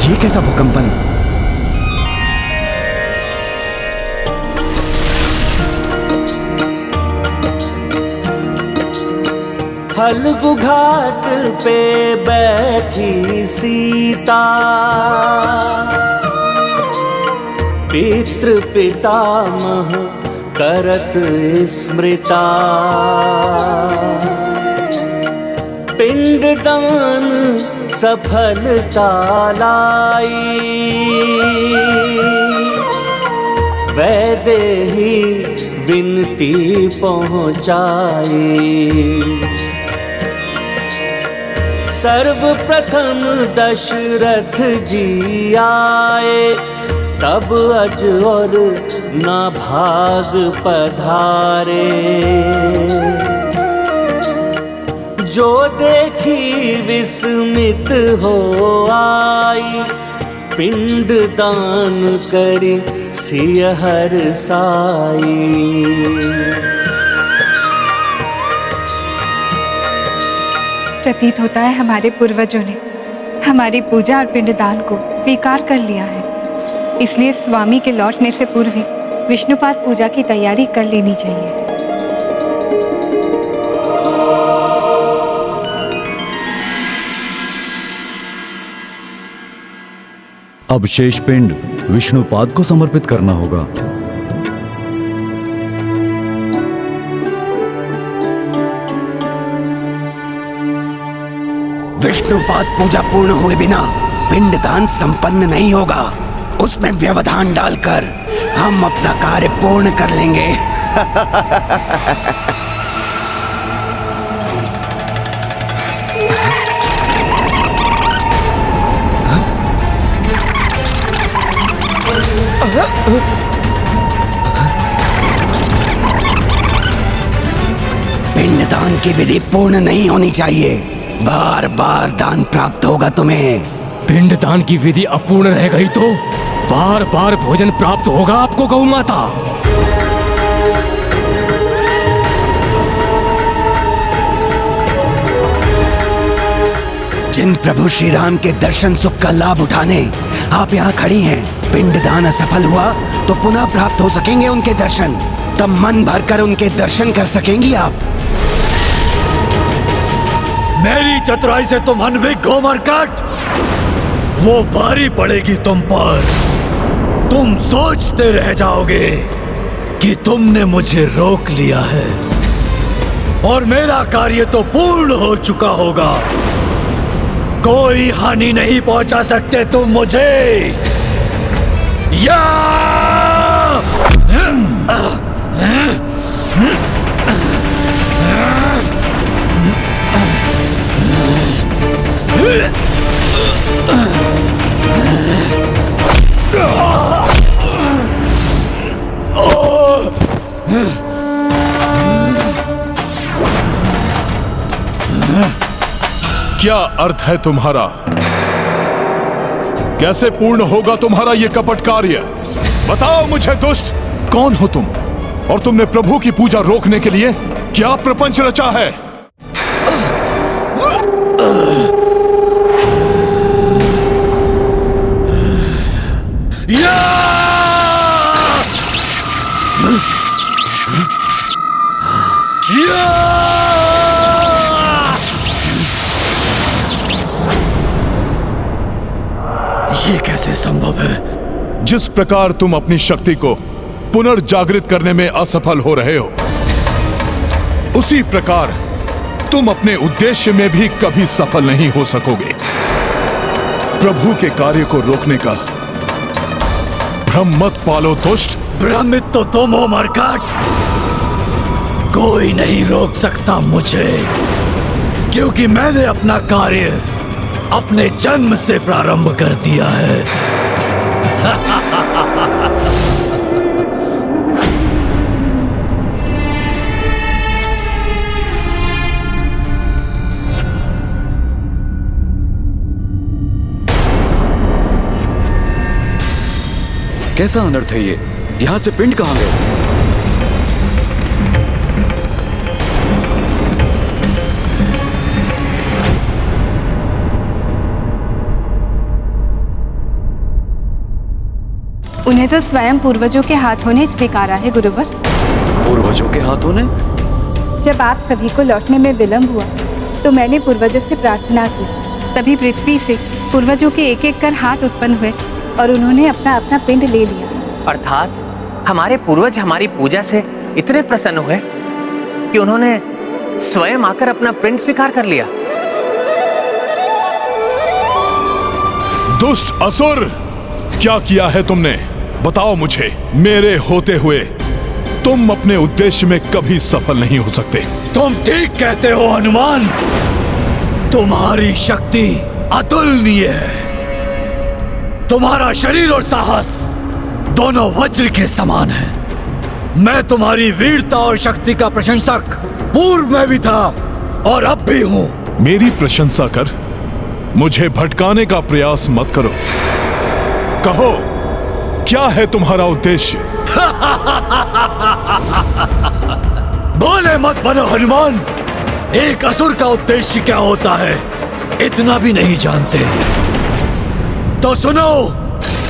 ये कैसा भूकंपन? फल्गु घाट पे बैठी सीता, पितृ पितामह करत स्मृता। पिंडदान सफलता लाई, वैदेही विनती पहुंचाई। सर्वप्रथम दशरथ जी आए, तब अज और ना भाग पधारे। जो देखी विस्मित हो आई, पिंड दान करी सिय हर्षाई। प्रतीत होता है हमारे पूर्वजों ने हमारी पूजा और पिंडदान को स्वीकार कर लिया है, इसलिए स्वामी के लौटने से पूर्व ही विष्णुपाद पूजा की तैयारी कर लेनी चाहिए। अब शेष पिंड विष्णुपाद को समर्पित करना होगा। विष्णुपाद पूजा पूर्ण हुए बिना पिंडदान संपन्न नहीं होगा। उसमें व्यवधान डालकर हम अपना कार्य पूर्ण कर लेंगे। पिंडदान की विधि पूर्ण नहीं होनी चाहिए। बार बार दान प्राप्त होगा तुम्हें। पिंडदान की विधि अपूर्ण रह गई तो बार बार भोजन प्राप्त होगा आपको गौ माता। जिन प्रभु श्री राम के दर्शन सुख का लाभ उठाने आप यहाँ खड़ी हैं, पिंडदान असफल हुआ तो पुनः प्राप्त हो सकेंगे उनके दर्शन। तब मन भरकर उनके दर्शन कर सकेंगी आप। मेरी चतुराई से तुम अनभिज्ञ हो मरकट, वो भारी पड़ेगी तुम पर। तुम सोचते रह जाओगे कि तुमने मुझे रोक लिया है और मेरा कार्य तो पूर्ण हो चुका होगा। कोई हानि नहीं पहुंचा सकते तुम मुझे। या क्या अर्थ है तुम्हारा कैसे पूर्ण होगा तुम्हारा ये कपट कार्य? बताओ मुझे दुष्ट, कौन हो तुम और तुमने प्रभु की पूजा रोकने के लिए क्या प्रपंच रचा है? ये कैसे संभव है? जिस प्रकार तुम अपनी शक्ति को पुनर्जागृत करने में असफल हो रहे हो, उसी प्रकार तुम अपने उद्देश्य में भी कभी सफल नहीं हो सकोगे। प्रभु के कार्य को रोकने का भ्रम मत पालो दुष्ट। भ्रमित तो तुम हो मरकट। कोई नहीं रोक सकता मुझे, क्योंकि मैंने अपना कार्य अपने जन्म से प्रारंभ कर दिया है। कैसा अनर्थ है ये? यहाँ से पिंड कहाँ गए? उन्हें तो स्वयं पूर्वजों के हाथों ने स्वीकारा है गुरुवर। पूर्वजों के हाथों ने? जब आप सभी को लौटने में विलंब हुआ तो मैंने पूर्वजों से प्रार्थना की। तभी पृथ्वी से पूर्वजों के एक एक कर हाथ उत्पन्न हुए और उन्होंने अपना अपना पिंड ले लिया। अर्थात हमारे पूर्वज हमारी पूजा से इतने प्रसन्न हुए कि उन्होंने स्वयं आकर अपना पिंड स्वीकार कर लिया। दुष्ट असुर, क्या किया है तुमने? बताओ मुझे। मेरे होते हुए तुम अपने उद्देश्य में कभी सफल नहीं हो सकते। तुम ठीक कहते हो हनुमान। तुम्हारी शक्ति अतुलनीय है। तुम्हारा शरीर और साहस दोनों वज्र के समान है। मैं तुम्हारी वीरता और शक्ति का प्रशंसक पूर्व में भी था और अब भी हूं। मेरी प्रशंसा कर मुझे भटकाने का प्रयास मत करो। कहो, क्या है तुम्हारा उद्देश्य? बोले मत बनो हनुमान। एक असुर का उद्देश्य क्या होता है इतना भी नहीं जानते। तो सुनो,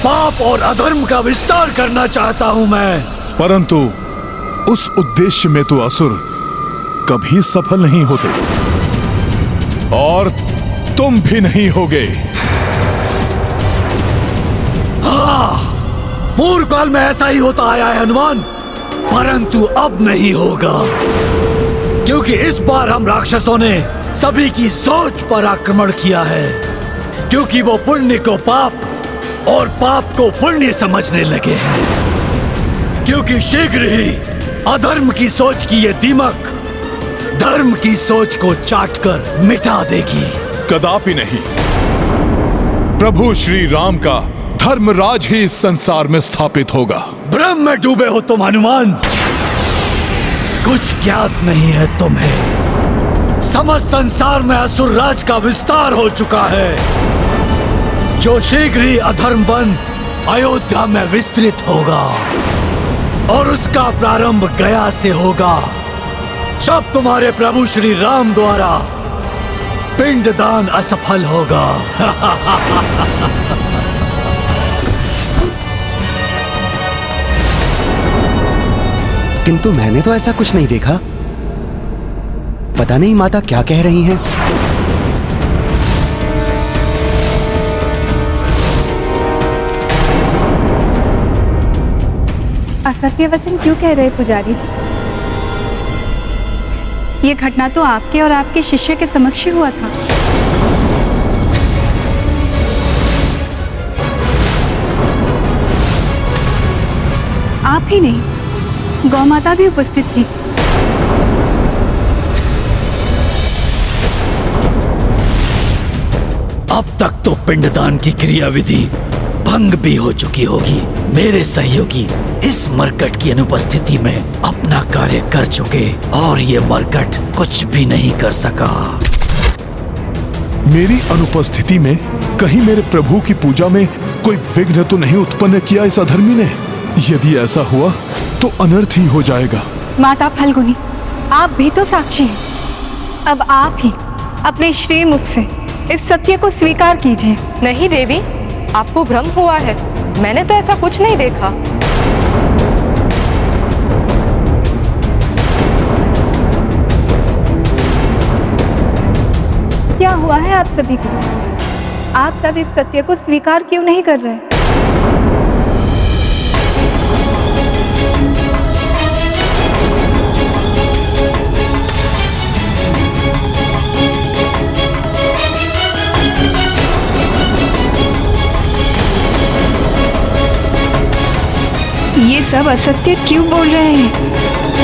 पाप और अधर्म का विस्तार करना चाहता हूं मैं। परंतु उस उद्देश्य में तो असुर कभी सफल नहीं होते और तुम भी नहीं होगे। हाँ, पूर्व काल में ऐसा ही होता आया है हनुमान, परंतु अब नहीं होगा, क्योंकि इस बार हम राक्षसों ने सभी की सोच पर आक्रमण किया है, क्योंकि वो पुण्य को पाप और पाप को पुण्य समझने लगे हैं। क्योंकि शीघ्र ही अधर्म की सोच की ये दीमक धर्म की सोच को चाटकर मिटा देगी। कदापि नहीं। प्रभु श्री राम का धर्मराज ही इस संसार में स्थापित होगा। भ्रम में डूबे हो तुम हनुमान। कुछ ज्ञात नहीं है तुम्हें। समस्त संसार में असुर राज का विस्तार हो चुका है, जो शीघ्र ही अधर्म बन अयोध्या में विस्तृत होगा और उसका प्रारंभ गया से होगा। जब तुम्हारे प्रभु श्री राम द्वारा पिंडदान असफल होगा। किंतु मैंने तो ऐसा कुछ नहीं देखा। पता नहीं माता क्या कह रही हैं। असत्य वचन क्यों कह रहे पुजारी जी? ये घटना तो आपके और आपके शिष्य के समक्ष ही हुआ था। आप ही नहीं, गौ माता भी उपस्थित थी। अब तक तो पिंडदान की क्रियाविधि भंग भी हो चुकी होगी। मेरे सहयोगी इस मरकट की अनुपस्थिति में अपना कार्य कर चुके और ये मरकट कुछ भी नहीं कर सका। मेरी अनुपस्थिति में कहीं मेरे प्रभु की पूजा में कोई विघ्न तो नहीं उत्पन्न किया इस अधर्मी ने? यदि ऐसा हुआ तो अनर्थ ही हो जाएगा। माता फल्गुनी, आप भी तो साक्षी हैं। अब आप ही अपने श्री मुख से इस सत्य को स्वीकार कीजिए। नहीं देवी, आपको भ्रम हुआ है। मैंने तो ऐसा कुछ नहीं देखा। क्या हुआ है आप सभी को? आप सब इस सत्य को स्वीकार क्यों नहीं कर रहे? ये सब असत्य क्यों बोल रहे हैं?